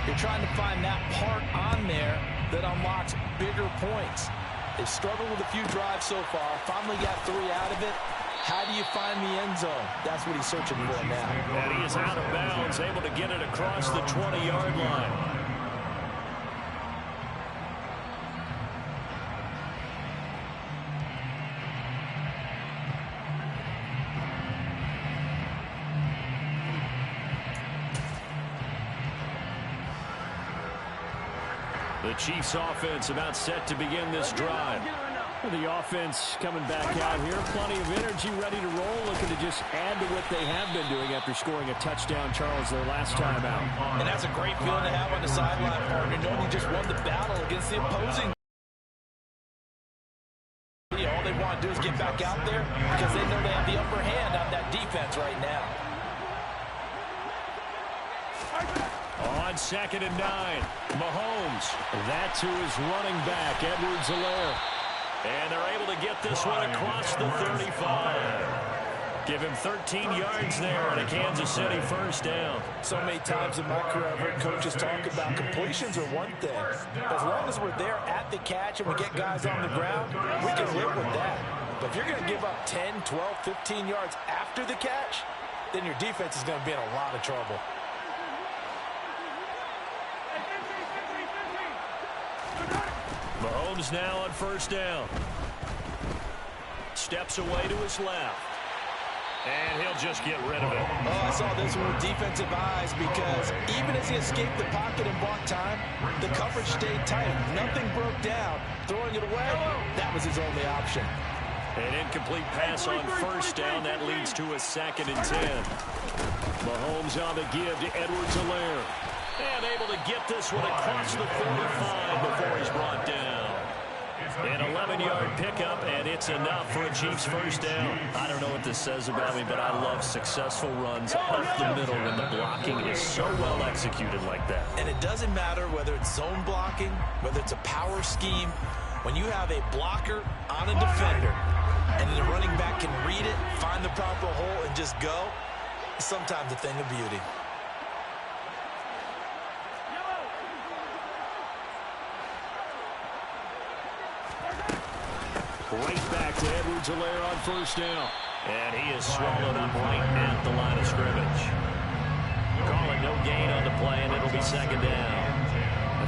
you're trying to find that part on there that unlocks bigger points. They've struggled with a few drives so far. Finally got 3 out of it. How do you find the end zone? That's what he's searching for now. And he is out of bounds, able to get it across the 20-yard line. The Chiefs offense about set to begin this drive. The offense coming back out here. Plenty of energy, ready to roll. Looking to just add to what they have been doing after scoring a touchdown, Charles, their last time out. And that's a great feeling to have on the sideline, partner, knowing you just won the battle against the opposing. All they want to do is get back out there because they know they have the upper hand on that defense right now. On 2nd and 9, Mahomes. That to his running back, Edwards-Helaire. And they're able to get this one across the 35. Give him 13 yards there and a Kansas City first down. So many times in my career, I've heard coaches talk about completions are one thing. As long as we're there at the catch and we get guys on the ground, we can live with that. But if you're going to give up 10, 12, 15 yards after the catch, then your defense is going to be in a lot of trouble. Mahomes now on first down. Steps away to his left. And he'll just get rid of it. Oh, I saw this one with defensive eyes because even as he escaped the pocket and bought time, the coverage stayed tight. Nothing broke down. Throwing it away, that was his only option. An incomplete pass on first down. That leads to a 2nd and 10. Mahomes on the give to Edwards-Helaire. And able to get this one across the 45 before he's brought down. An 11-yard pickup, and it's enough for a Chiefs first down. I don't know what this says about me, but I love successful runs up the middle when the blocking is so well executed like that. And it doesn't matter whether it's zone blocking, whether it's a power scheme. When you have a blocker on a defender, and the running back can read it, find the proper hole, and just go, it's sometimes a thing of beauty. Right back to Edwards-Helaire on first down. And he is swallowed up right at the line of scrimmage. Call it no gain on the play, and it'll be 2nd down.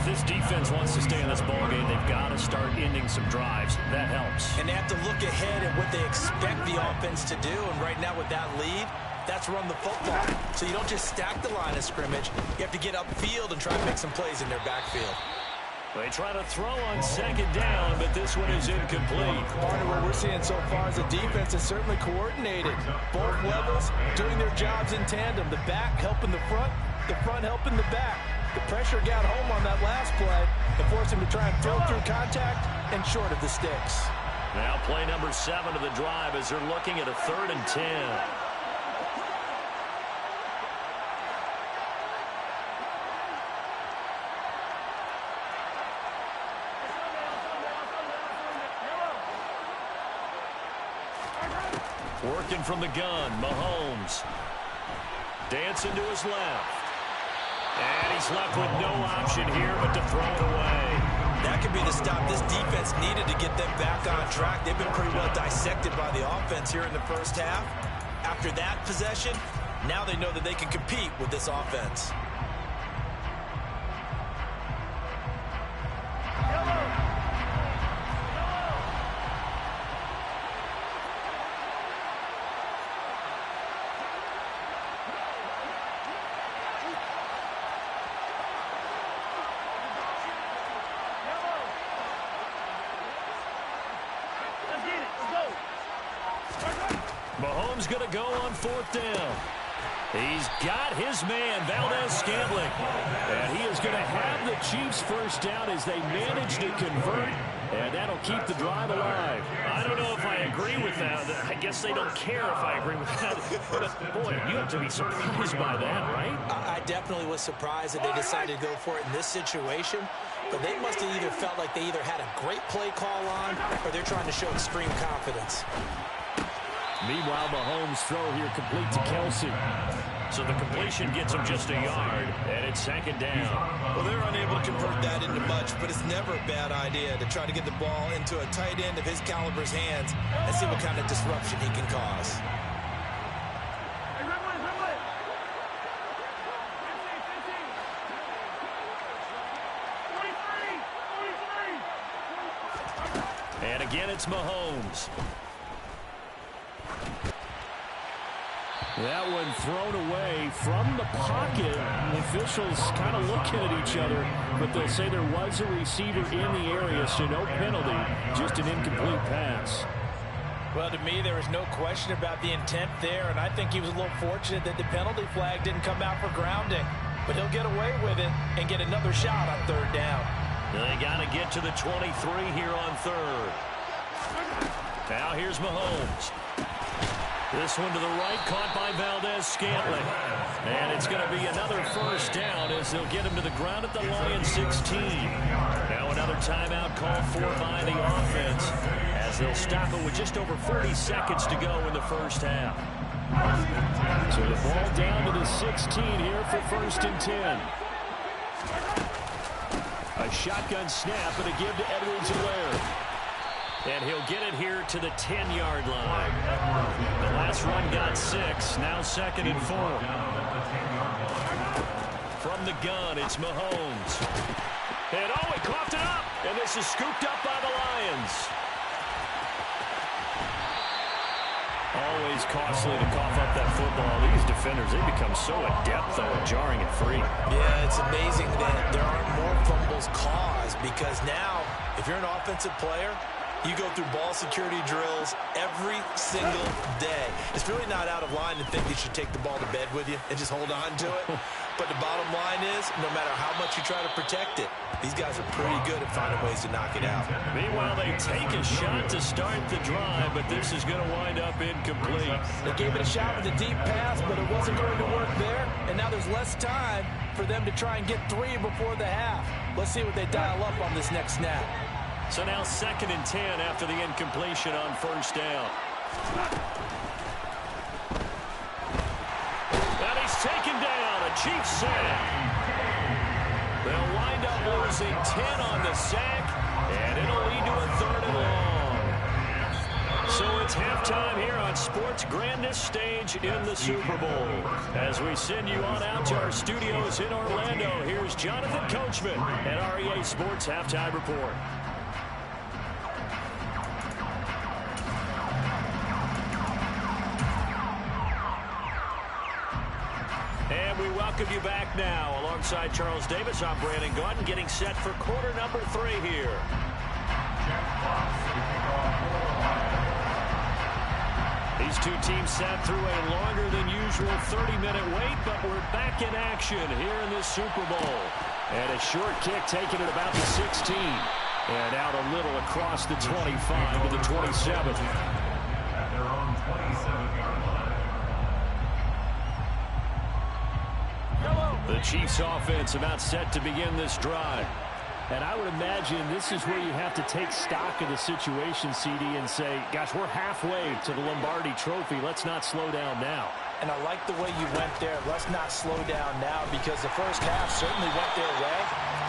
If this defense wants to stay in this ballgame, they've got to start ending some drives. That helps. And they have to look ahead at what they expect the offense to do. And right now with that lead, that's run the football. So you don't just stack the line of scrimmage. You have to get upfield and try to make some plays in their backfield. They try to throw on second down, but this one is incomplete. Part of what we're seeing so far is the defense is certainly coordinated. Both levels doing their jobs in tandem. The back helping the front helping the back. The pressure got home on that last play and forced him to try and throw through contact and short of the sticks. Now play number 7 of the drive as they're looking at a 3rd and 10. Working from the gun, Mahomes. Dancing to his left. And he's left with no option here but to throw it away. That could be the stop this defense needed to get them back on track. They've been pretty well dissected by the offense here in the first half. After that possession, now they know that they can compete with this offense. Mahomes going to go on 4th down. He's got his man, Valdez-Scantling. And he is going to have the Chiefs first down as they manage to convert. And that'll keep the drive alive. I don't know if I agree with that. I guess they don't care if I agree with that. But, boy, you have to be surprised by that, right? I definitely was surprised that they decided to go for it in this situation. But they must have either felt like they either had a great play call on or they're trying to show extreme confidence. Meanwhile, Mahomes' throw here complete to Kelsey. So the completion gets him just a yard, and it's 2nd down. Well, they're unable to convert that into much, but it's never a bad idea to try to get the ball into a tight end of his caliber's hands and see what kind of disruption he can cause. And again, it's Mahomes. That one thrown away from the pocket. The officials kind of looking at each other, but they'll say there was a receiver in the area, so no penalty, just an incomplete pass. Well, to me, there was no question about the intent there, and I think he was a little fortunate that the penalty flag didn't come out for grounding. But he'll get away with it and get another shot on 3rd down. They got to get to the 23 here on 3rd. Now here's Mahomes. This one to the right, caught by Valdez-Scantling. And it's going to be another first down as they'll get him to the ground at the Lions 16. Now another timeout called for by the offense as they'll stop it with just over 40 seconds to go in the first half. So the ball down to the 16 here for 1st and 10. A shotgun snap and a give to Edwards-Helaire. And he'll get it here to the 10-yard line. The last run got 6. Now 2nd and 4. From the gun, it's Mahomes. And he coughed it up. And this is scooped up by the Lions. Always costly to cough up that football. These defenders, they become so adept, though, at jarring it free. Yeah, it's amazing that there aren't more fumbles caused because now, if you're an offensive player, you go through ball security drills every single day. It's really not out of line to think you should take the ball to bed with you and just hold on to it. But the bottom line is, no matter how much you try to protect it, these guys are pretty good at finding ways to knock it out. Meanwhile, they take a shot to start the drive, but this is going to wind up incomplete. They gave it a shot with a deep pass, but it wasn't going to work there. And now there's less time for them to try and get 3 before the half. Let's see what they dial up on this next snap. So now 2nd and 10 after the incompletion on 1st down. And he's taken down. A Chiefs sack. They'll wind up losing 10 on the sack, and it'll lead to a 3rd and long. So it's halftime here on sports' grandest stage in the Super Bowl. As we send you on out to our studios in Orlando, here's Jonathan Coachman at REA Sports Halftime Report. And we welcome you back now. Alongside Charles Davis, I'm Brandon Gaudin, getting set for quarter number 3 here. These two teams sat through a longer than usual 30-minute wait, but we're back in action here in this Super Bowl. And a short kick taken at about the 16. And out a little across the 25 to the 27. At their own 27-yard line. The Chiefs offense about set to begin this drive. And I would imagine this is where you have to take stock of the situation, CD, and say, gosh, we're halfway to the Lombardi Trophy. Let's not slow down now. And I like the way you went there. Let's not slow down now, because the first half certainly went their way.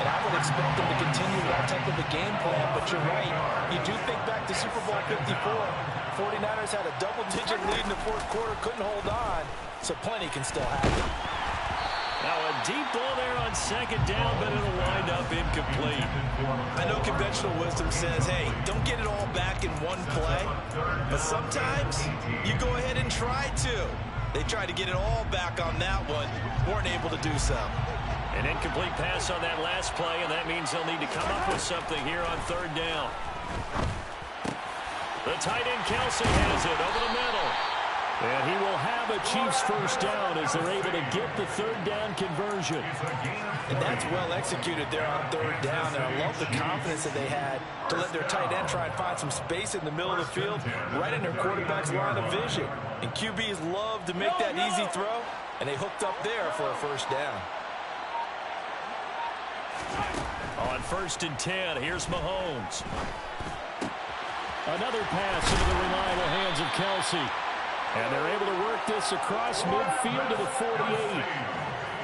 And I would expect them to continue that type of a game plan. But you're right. You do think back to Super Bowl 54. 49ers had a double-digit lead in the fourth quarter, couldn't hold on. So plenty can still happen. Now a deep ball there on second down, but it'll wind up incomplete. I know conventional wisdom says, hey, don't get it all back in one play. But sometimes you go ahead and try to. They tried to get it all back on that one. Weren't able to do so. An incomplete pass on that last play, and that means they'll need to come up with something here on third down. The tight end Kelsey has it over the middle. And he will have a Chiefs first down as they're able to get the third down conversion. And that's well executed there on third down. And I love the confidence that they had to let their tight end try and find some space in the middle of the field, right in their quarterback's line of vision. And QBs love to make that easy throw, and they hooked up there for a first down. On 1st and 10, here's Mahomes. Another pass into the reliable hands of Kelsey. And they're able to work this across midfield to the 48.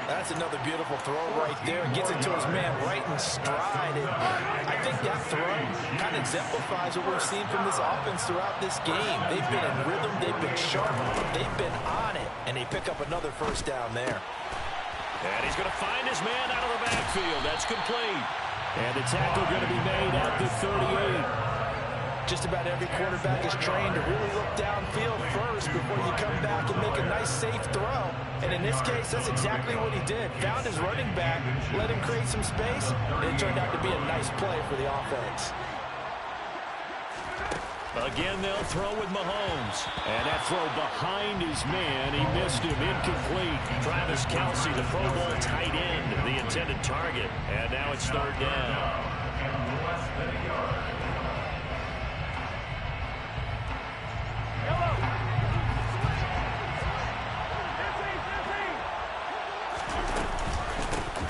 That's another beautiful throw right there. Gets it to his man right in stride. And I think that throw kind of exemplifies what we've seen from this offense throughout this game. They've been in rhythm. They've been sharp. They've been on it. And they pick up another first down there. And he's going to find his man out of the backfield. That's complete. And the tackle going to be made at the 38. Just about every quarterback is trained to really look downfield first before you come back and make a nice, safe throw. And in this case, that's exactly what he did. Found his running back, let him create some space, and it turned out to be a nice play for the offense. Again, they'll throw with Mahomes. And that throw behind his man. He missed him, incomplete. Travis Kelsey, the Pro Bowl tight end, the intended target. And now it's third down.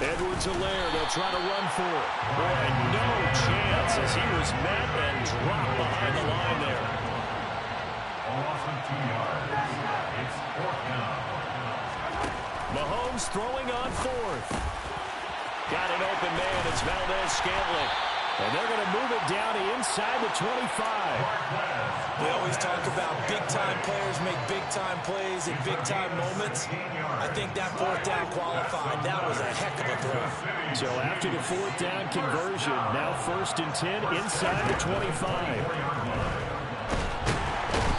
Edwards-Helaire, they'll try to run for it. Boy, no chance as he was met and dropped behind the line there. A loss of 2 yards. It's 4th down. Mahomes throwing on 4th. Got an open man. It's Valdez-Scantling. And they're going to move it down inside the 25. We always talk about big-time players make big-time plays in big-time moments. I think that 4th down qualified. That was a heck of a throw. So after the 4th down conversion, now 1st and 10 inside the 25.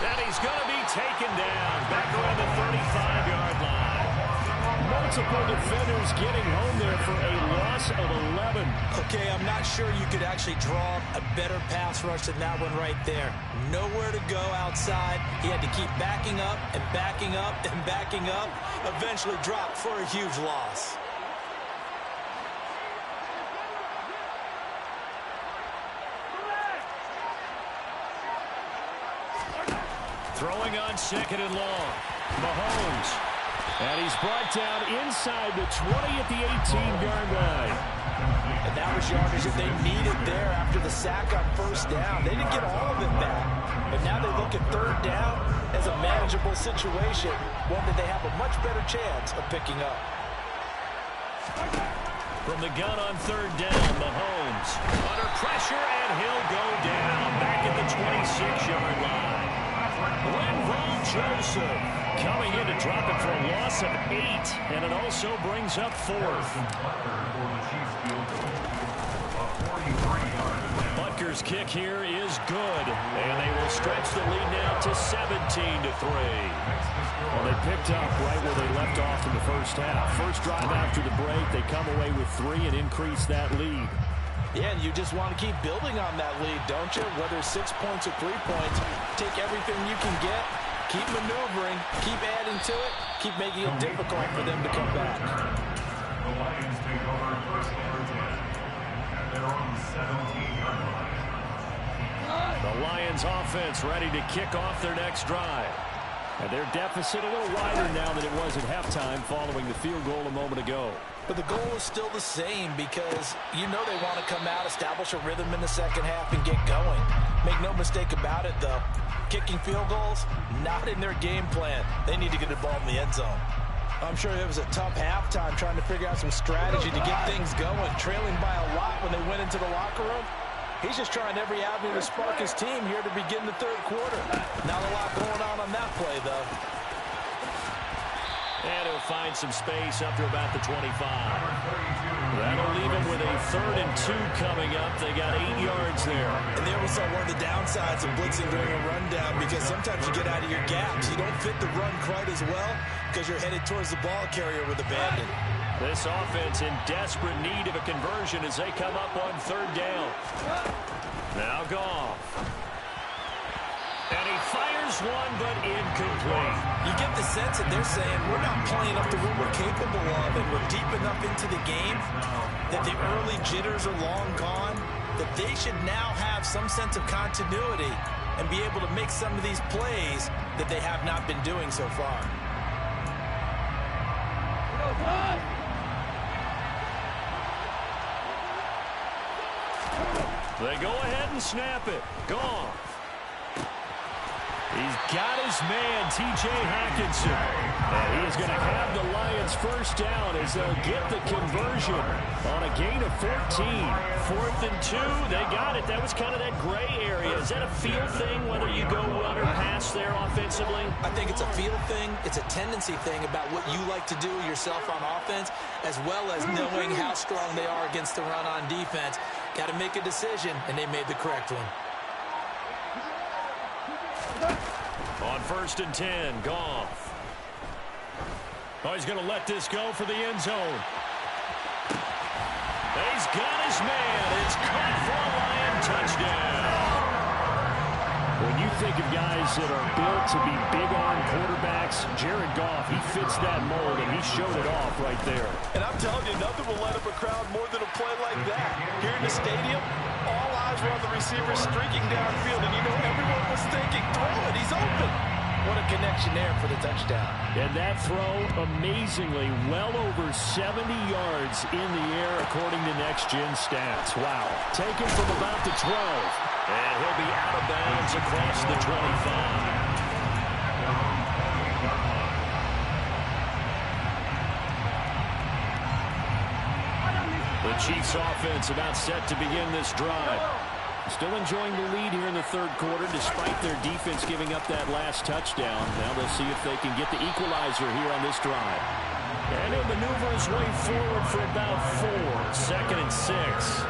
And he's going to be taken down back around the 35-yard line. Multiple defenders getting home there for a loss of 11. Okay, I'm not sure you could actually draw a better pass rush than that one right there. Nowhere to go outside. He had to keep backing up and backing up and backing up. Eventually dropped for a huge loss. Throwing on 2nd and long. Mahomes. And he's brought down inside the 20 at the 18-yard line. And that was yardage that they needed there after the sack on 1st down. They didn't get all of it back. But now they look at 3rd down as a manageable situation, one that they have a much better chance of picking up. From the gun on 3rd down, Mahomes under pressure, and he'll go down back at the 26-yard line. Linval Joseph coming in to drop it for a loss of 8, and it also brings up 4th. Butker's kick here is good, and they will stretch the lead now to 17-3. Well, they picked up right where they left off in the first half. First drive after the break, they come away with 3 and increase that lead. Yeah, and you just want to keep building on that lead, don't you? Whether 6 points or 3 points, take everything you can get, keep maneuvering, keep adding to it, keep making it difficult for them to come back. The Lions take over first and 10 at their own 17-yard line. The Lions offense ready to kick off their next drive. And their deficit a little wider now than it was at halftime following the field goal a moment ago. But the goal is still the same because you know they want to come out, establish a rhythm in the second half, and get going. Make no mistake about it, though. Kicking field goals, not in their game plan. They need to get the ball in the end zone. I'm sure it was a tough halftime trying to figure out some strategy to get things going. Trailing by a lot when they went into the locker room. He's just trying every avenue to spark his team here to begin the third quarter. Not a lot going on that play, though. And he'll find some space up to about the 25. That'll leave him with a 3rd and 2 coming up. They got 8 yards there. And there was one of the downsides of blitzing during a rundown because sometimes you get out of your gaps. You don't fit the run quite as well because you're headed towards the ball carrier with abandon. This offense in desperate need of a conversion as they come up on 3rd down. Now Goff. And he fires one, but incomplete. You get the sense that they're saying we're not playing up to what we're capable of, and we're deep enough into the game that the early jitters are long gone, that they should now have some sense of continuity and be able to make some of these plays that they have not been doing so far. They go ahead and snap it. Goff. He's got his man, T.J. Hockenson. And he is going to have the Lions first down as they'll get the conversion on a gain of 14. 4th and 2. They got it. That was kind of that gray area. Is that a feel thing, whether you go run or pass there offensively? I think it's a feel thing. It's a tendency thing about what you like to do yourself on offense, as well as knowing how strong they are against the run on defense. Got to make a decision, and they made the correct one. On 1st and 10, Goff. Oh, he's going to let this go for the end zone. He's got his man. It's caught for a Lion touchdown. When you think of guys that are built to be big-arm quarterbacks, Jared Goff, he fits that mold, and he showed it off right there. And I'm telling you, nothing will light up a crowd more than a play like that. Here in the stadium, all eyes were on the receiver streaking downfield, and you know everyone was thinking, throw it, he's open. What a connection there for the touchdown. And that throw, amazingly, well over 70 yards in the air, according to Next Gen Stats. Wow. Taken from about the 12. And he'll be out of bounds across the 25. The Chiefs offense about set to begin this drive. Still enjoying the lead here in the third quarter despite their defense giving up that last touchdown. Now they'll see if they can get the equalizer here on this drive. And he'll maneuver his way forward for about 4. 2nd and 6.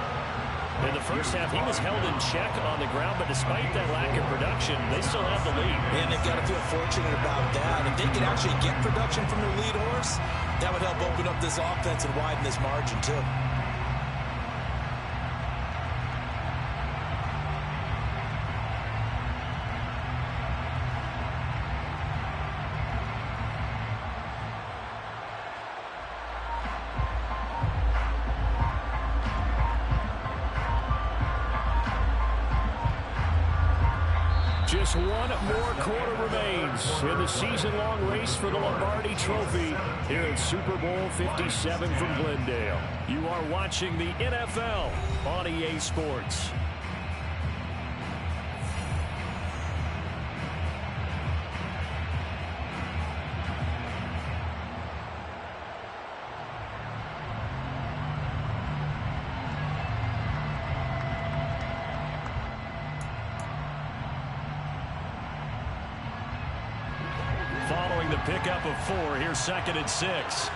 In the first half, he was held in check on the ground, but despite that lack of production, they still have the lead. And they've got to feel fortunate about that. If they can actually get production from their lead horse, that would help open up this offense and widen this margin, too. Just one more quarter remains in the season-long race for the Lombardi Trophy here at Super Bowl 57 from Glendale. You are watching the NFL on EA Sports. pickup of 4. Here's 2nd and 6.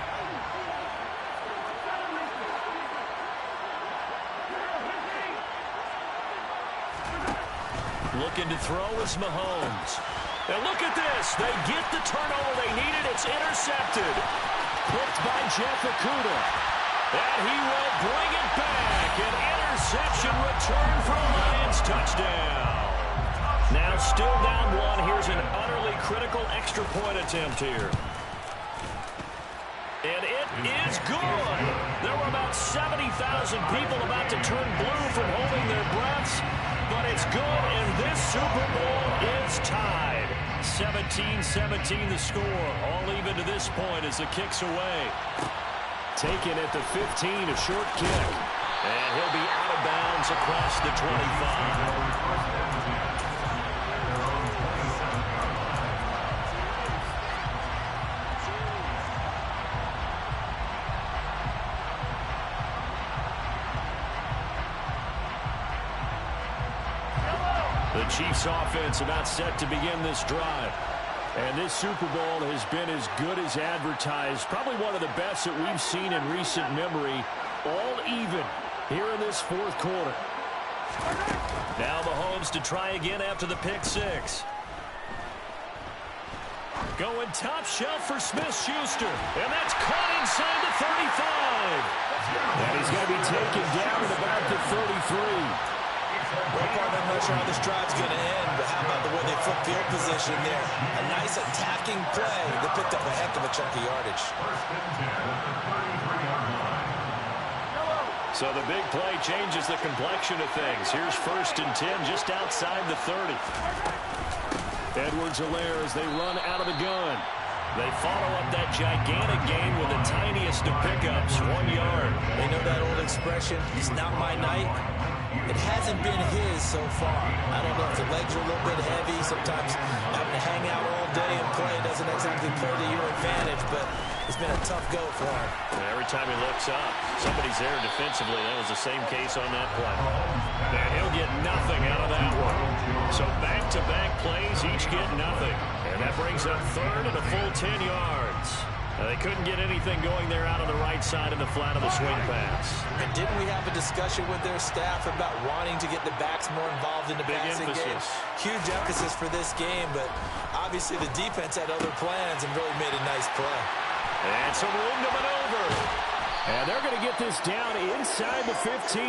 Looking to throw is Mahomes. And look at this. They get the turnover they needed. It's intercepted. Picked by Jeff Okudah. And he will bring it back. An interception return for a Lions touchdown. Now still down 1. Here's an utterly critical extra point attempt here. And it is good. There were about 70,000 people about to turn blue from holding their breaths. But it's good, and this Super Bowl is tied. 17-17 the score. All even to this point as the kick's away. Taken at the 15, a short kick. And he'll be out of bounds across the 25. The Chiefs offense about set to begin this drive. And this Super Bowl has been as good as advertised. Probably one of the best that we've seen in recent memory. All even here in this fourth quarter. Now Mahomes to try again after the pick 6. Going top shelf for Smith-Schuster. And that's caught inside the 35. And he's going to be taken down at about the 33. Well, partner, I'm not sure how this drive's going to end, but how about the way they flip field position there? A nice attacking play. They picked up a heck of a chunk of yardage. So the big play changes the complexion of things. Here's 1st and 10 just outside the 30. Edwards-Helaire as they run out of the gun. They follow up that gigantic gain with the tiniest of pickups, 1 yard. They know that old expression, it's not my night. It hasn't been his so far. I don't know if the legs are a little bit heavy. Sometimes having to hang out all day and play doesn't exactly play to your advantage, but it's been a tough go for him. And every time he looks up, somebody's there defensively. That was the same case on that play. And he'll get nothing out of that one. So back-to-back plays, each get nothing. And that brings up 3rd and a full 10 yards. Now, they couldn't get anything going there out on the right side of the flat of the swing pass. And didn't we have a discussion with their staff about wanting to get the backs more involved in the passing game? Huge emphasis for this game, but obviously the defense had other plans and really made a nice play. And some room to maneuver. And they're going to get this down inside the 15.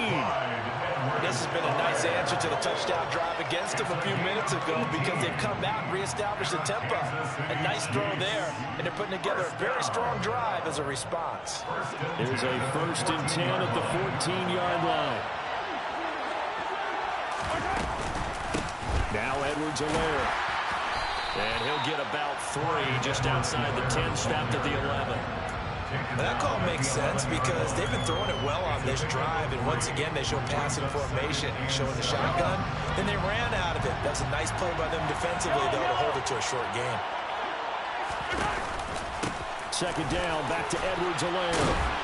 This has been a nice answer to the touchdown drive against them a few minutes ago because they've come out and reestablished the tempo. A nice throw there, and they're putting together a very strong drive as a response. There's a 1st and 10 at the 14-yard line. Now Edwards-Helaire. And he'll get about 3 just outside the 10, stopped at the 11. That call makes sense because they've been throwing it well on this drive, and once again they show passing formation, showing the shotgun, and they ran out of it. That's a nice play by them defensively, though, to hold it to a short game. 2nd down, back to Edwards-Helaire.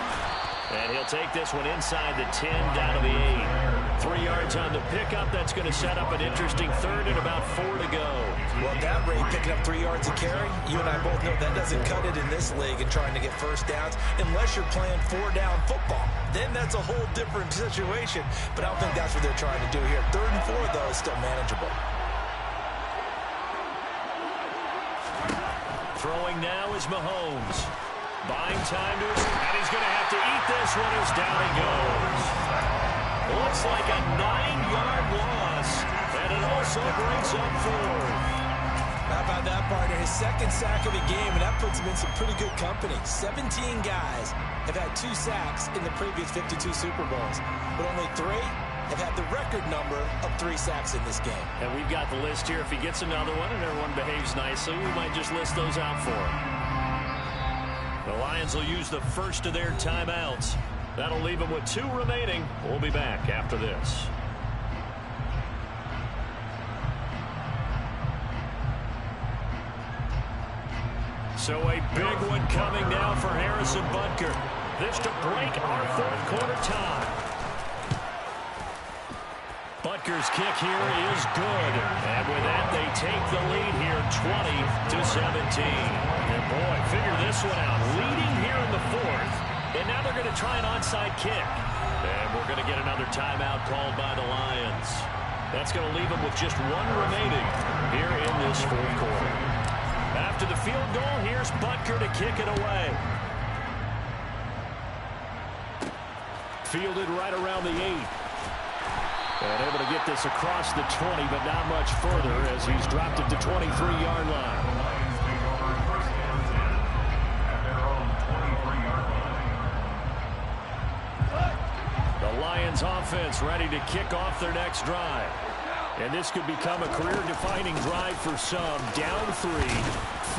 And he'll take this one inside the 10, down to the 8. 3 yards on the pickup. That's going to set up an interesting 3rd and about 4 to go. Well, at that rate, picking up 3 yards a carry, you and I both know that doesn't cut it in this league and trying to get first downs unless you're playing 4-down football. Then that's a whole different situation. But I don't think that's what they're trying to do here. 3rd and 4, though, is still manageable. Throwing now is Mahomes. Buying time to his, and he's going to have to eat this one as down he goes. Looks like a 9-yard loss, and it also brings up 4th. How about that, partner? His 2nd sack of the game, and that puts him in some pretty good company. 17 guys have had 2 sacks in the previous 52 Super Bowls, but only 3 have had the record number of 3 sacks in this game. And we've got the list here. If he gets another one and everyone behaves nicely, we might just list those out for him. The Lions will use the first of their timeouts. That'll leave them with 2 remaining. We'll be back after this. So a big one coming now for Harrison Butker. This to break our 3rd quarter tie. Butker's kick here is good. And with that, they take the lead here 20-17. And Boy, figure this one out. Leading here in the fourth, and now they're going to try an onside kick. And we're going to get another timeout called by the Lions. That's going to leave them with just one remaining here in this fourth quarter. After the field goal, here's Butker to kick it away. Fielded right around the 8. And able to get this across the 20, but not much further as he's dropped it to 23-yard line. The Lions offense ready to kick off their next drive. And this could become a career-defining drive for some. Down 3,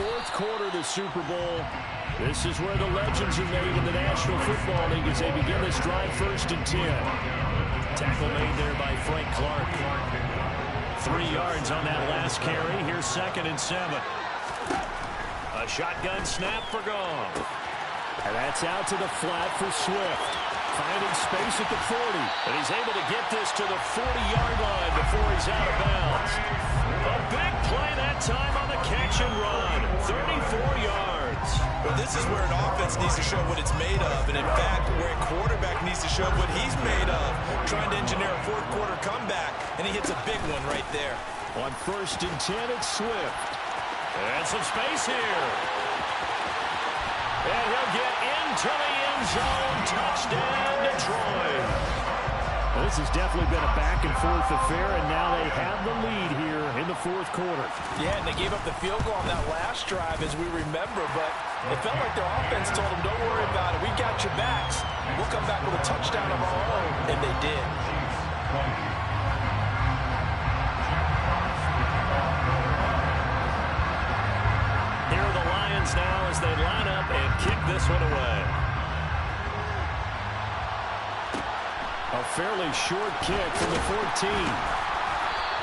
fourth quarter of the Super Bowl. This is where the legends are made in the National Football League as they begin this drive 1st and 10. Tackle made there by Frank Clark. 3 yards on that last carry. Here's 2nd and 7. A shotgun snap for Gong. And that's out to the flat for Swift. Finding space at the 40. And he's able to get this to the 40-yard line before he's out of bounds. A big play that time on the catch and run. 34 yards. Well, this is where an offense needs to show what it's made of. And, in fact, where a quarterback needs to show what he's made of. Trying to engineer a fourth-quarter comeback. And he hits a big one right there. On 1st and 10, it's Swift. And some space here. And he'll get into the end zone. Touchdown, Detroit. Well, this has definitely been a back-and-forth affair, and now they have the lead here in the fourth quarter. Yeah, and they gave up the field goal on that last drive, as we remember, but it felt like their offense told them, don't worry about it. We got your backs. We'll come back with a touchdown of our own, and they did. Here are the Lions now as they line up and kick this one away. A fairly short kick from the 14.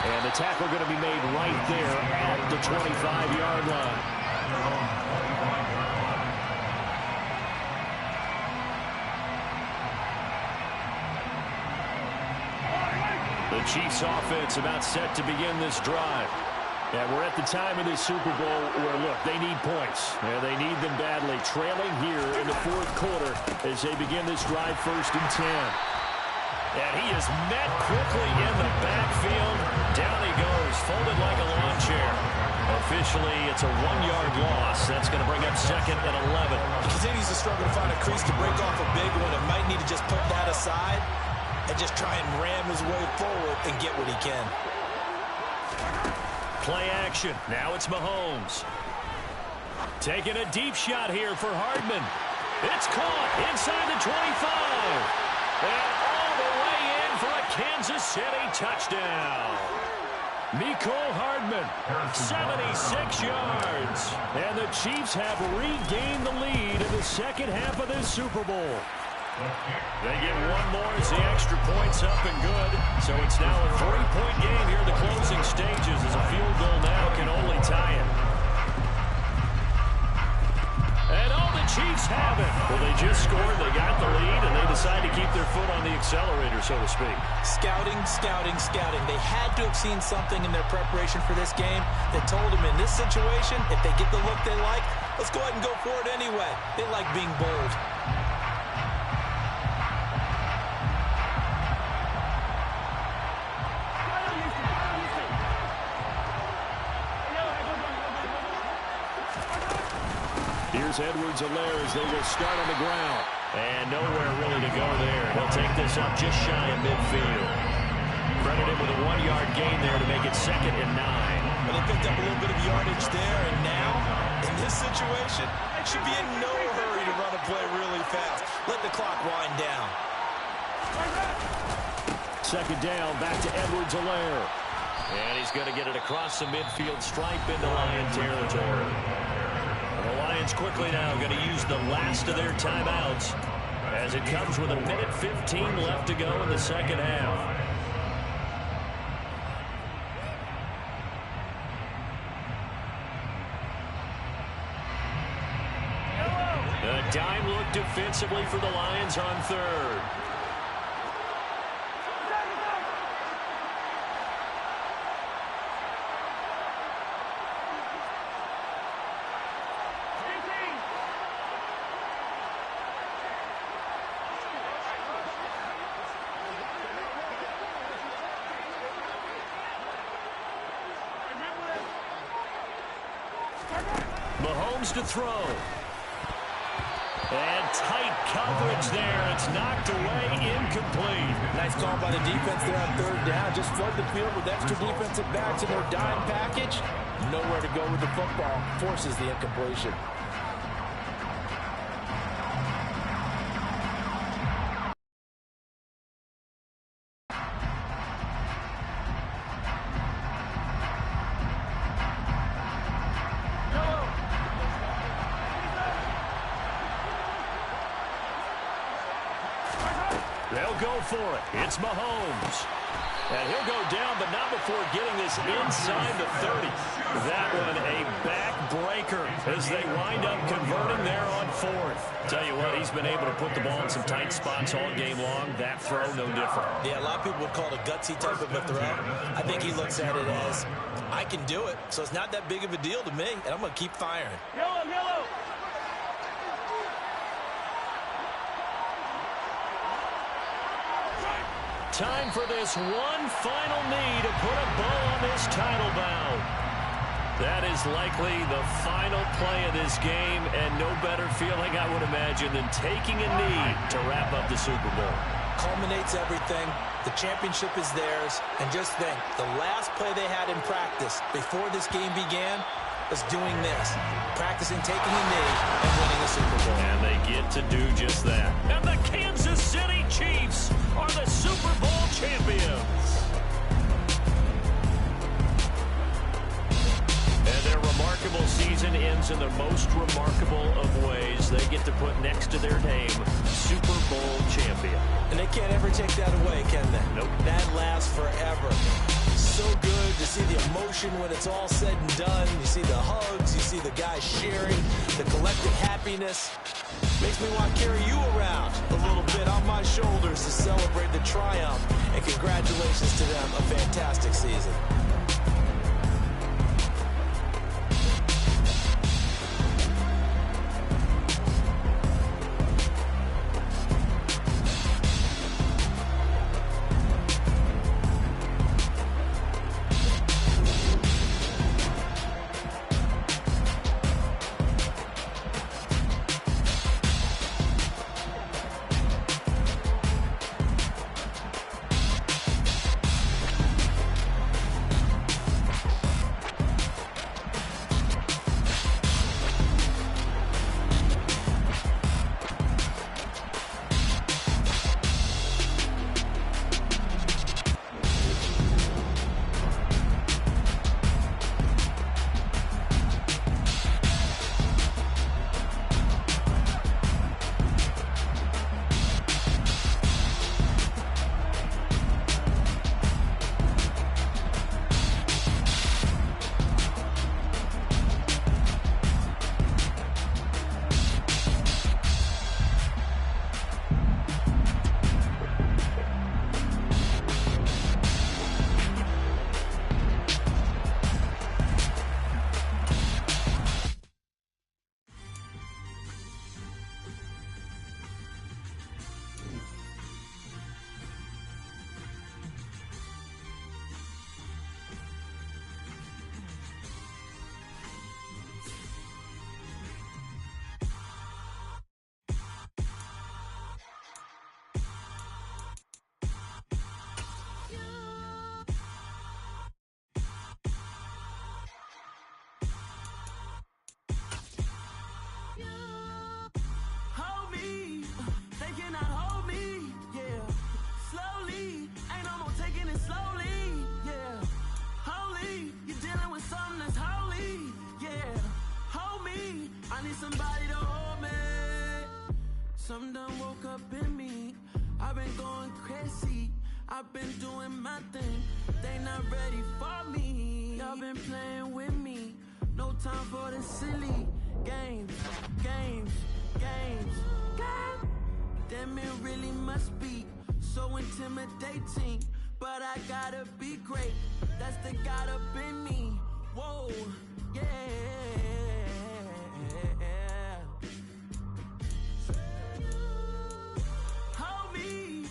And the tackle going to be made right there at the 25-yard line. The Chiefs offense about set to begin this drive. Yeah, we're at the time of this Super Bowl where, look, they need points. Yeah, they need them badly. Trailing here in the fourth quarter as they begin this drive 1st and 10. And he is met quickly in the backfield. Down he goes, folded like a lawn chair. Officially, it's a 1-yard loss. That's going to bring up 2nd and 11. He continues to struggle to find a crease to break off a big one and might need to just put that aside and just try and ram his way forward and get what he can. Play action. Now it's Mahomes. Taking a deep shot here for Hardman. It's caught inside the 25. And all the way in for a Kansas City touchdown. Mecole Hardman, 76 yards. And the Chiefs have regained the lead in the second half of this Super Bowl. They get one more as the extra point's up and good. So it's now a 3-point game here in the closing stages as a field goal now can only tie it. And all the Chiefs have it. Well, they just scored, they got the lead, and they decide to keep their foot on the accelerator, so to speak. Scouting, scouting, scouting. They had to have seen something in their preparation for this game that told them in this situation, if they get the look they like, let's go ahead and go for it anyway. They like being bold. Here's Edwards-Helaire as they will start on the ground. And nowhere really to go there. He'll take this up just shy of midfield. Credit him with a 1-yard gain there to make it 2nd and 9. Well, they picked up a little bit of yardage there, and now, in this situation, should be in no hurry to run a play really fast. Let the clock wind down. 2nd down, back to Edwards-Helaire. And he's going to get it across the midfield stripe into Lion territory. The Lions quickly now going to use the last of their timeouts as it comes with 1:15 left to go in the second half. A dime look defensively for the Lions on 3rd. Mahomes to throw. And tight coverage there. It's knocked away, incomplete. Nice call by the defense there on third down. Just flood the field with extra defensive backs in their dime package. Nowhere to go with the football. Forces the incompletion. They'll go for it. It's Mahomes. And he'll go down, but not before getting this inside the 30. That one a backbreaker as they wind up converting there on fourth. Tell you what, he's been able to put the ball in some tight spots all game long. That throw, no different. Yeah, a lot of people would call it a gutsy type of a throw. I think he looks at it as, I can do it, so it's not that big of a deal to me, and I'm going to keep firing. Yellow, yellow. Time for this one final knee to put a bow on this title bout. That is likely the final play of this game, and no better feeling, I would imagine, than taking a knee to wrap up the Super Bowl. Culminates everything. The championship is theirs. And just think, the last play they had in practice before this game began was doing this, practicing taking a knee and winning a Super Bowl. And they get to do just that. And the Kansas City Chiefs are the Super Bowl champions. And their remarkable season ends in the most remarkable of ways. They get to put next to their name, Super Bowl champion. And they can't ever take that away, can they? Nope. That lasts forever. So good to see the emotion when it's all said and done. You see the hugs, you see the guys sharing, the collective happiness. Makes me want to carry you around a little bit on my shoulders to celebrate the triumph. And congratulations to them, a fantastic season. Something done woke up in me. I've been going crazy. I've been doing my thing. They not ready for me. Y'all been playing with me. No time for the silly games. Damn, it really must be so intimidating. But I gotta be great. That's the God up in me. Whoa, yeah. Hold me,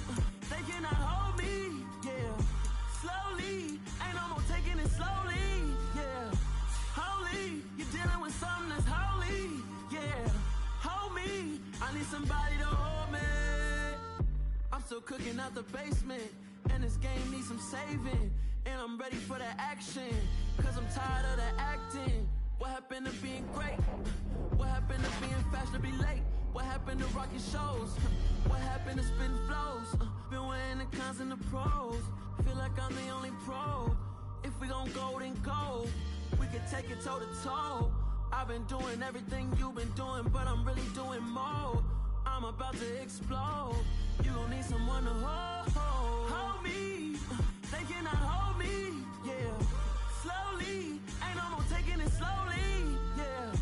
they cannot hold me, yeah. Slowly, ain't no more taking it slowly, yeah. Holy, you're dealing with something that's holy, need somebody to hold me. I'm still cooking out the basement, and this game needs some saving. And I'm ready for the action, cause I'm tired of the acting. What happened to being great? What happened to being fashionably late? What happened to rocking shows? What happened to spitting flows? Been weighing the cons and the pros. Feel like I'm the only pro. If we gon' go, then go. We could take it toe to toe. I've been doing everything you've been doing, but I'm really doing more. I'm about to explode. You gon' need someone to hold me. They cannot hold me, yeah. Slowly, ain't no more taking it slowly, yeah.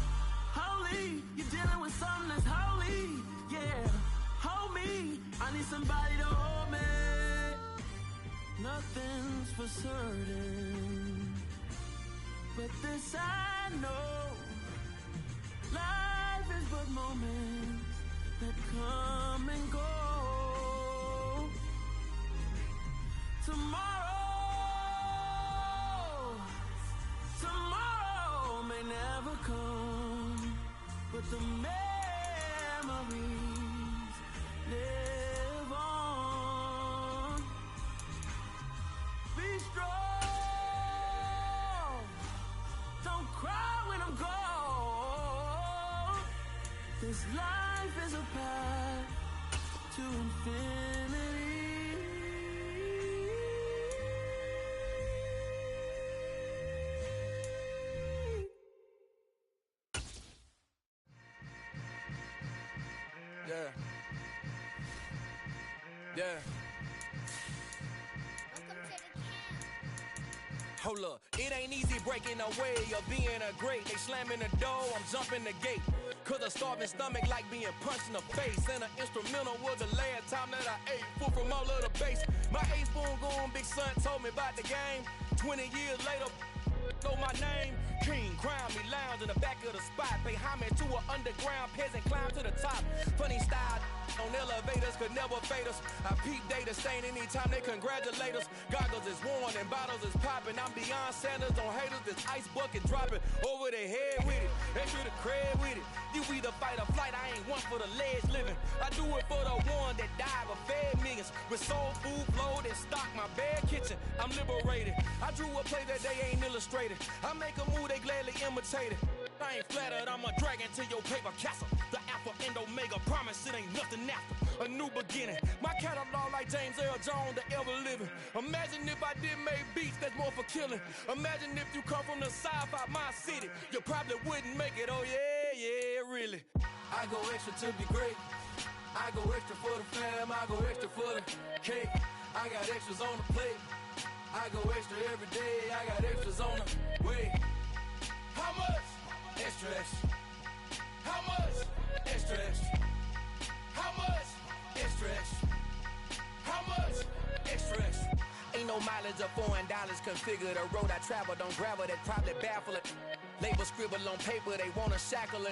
Holy, you're dealing with something that's holy, yeah. Hold me, I need somebody to hold me. Nothing's for certain, but this I know. Life is but moments that come and go. Tomorrow may never come, but the memories live on. Be strong, don't cry when I'm gone. This life is a path to infinity. Yeah. Yeah. Hold up, it ain't easy breaking away or being a great. They slamming the door, I'm jumping the gate. Cause a starving stomach like being punched in the face. And an instrumental was the last time that I ate food from all of the bass. My A-spoon going big son told me about the game. 20 years later, know my name. King, crown me, lounge in the back of the spot. Pay homage to an underground peasant, climb to the top. Funny style on elevators could never fade us. I peep data stain anytime they congratulate us. Goggles is worn and bottles is popping. I'm Deion Sanders on haters, this ice bucket dropping over their head with it. Extra the cred with it. You either fight or flight, I ain't one for the ledge living. I do it for the one that died but fed millions. With soul food flow that stock my bad kitchen. I'm liberated. I drew a play that they ain't illustrated. I make a move, they gladly imitate it. I ain't flattered, I'm a dragon to your paper castle. The Alpha and Omega, promise it ain't nothing after. A new beginning. My catalog like James Earl Jones, the ever living. Imagine if I did make beats that's more for killing. Imagine if you come from the south out my city. You probably wouldn't make it, oh yeah, yeah, really. I go extra to be great. I go extra for the fam, I go extra for the cake. I got extras on the plate. I go extra every day, I got extras on the way. How much? Extra, extra. How much? Extra, extra. How much? Extra, extra. How much? Extra, extra. Ain't no mileage of $4 configure the road I travel. Don't gravel, that probably baffle it. Label scribble on paper, they wanna shackle it.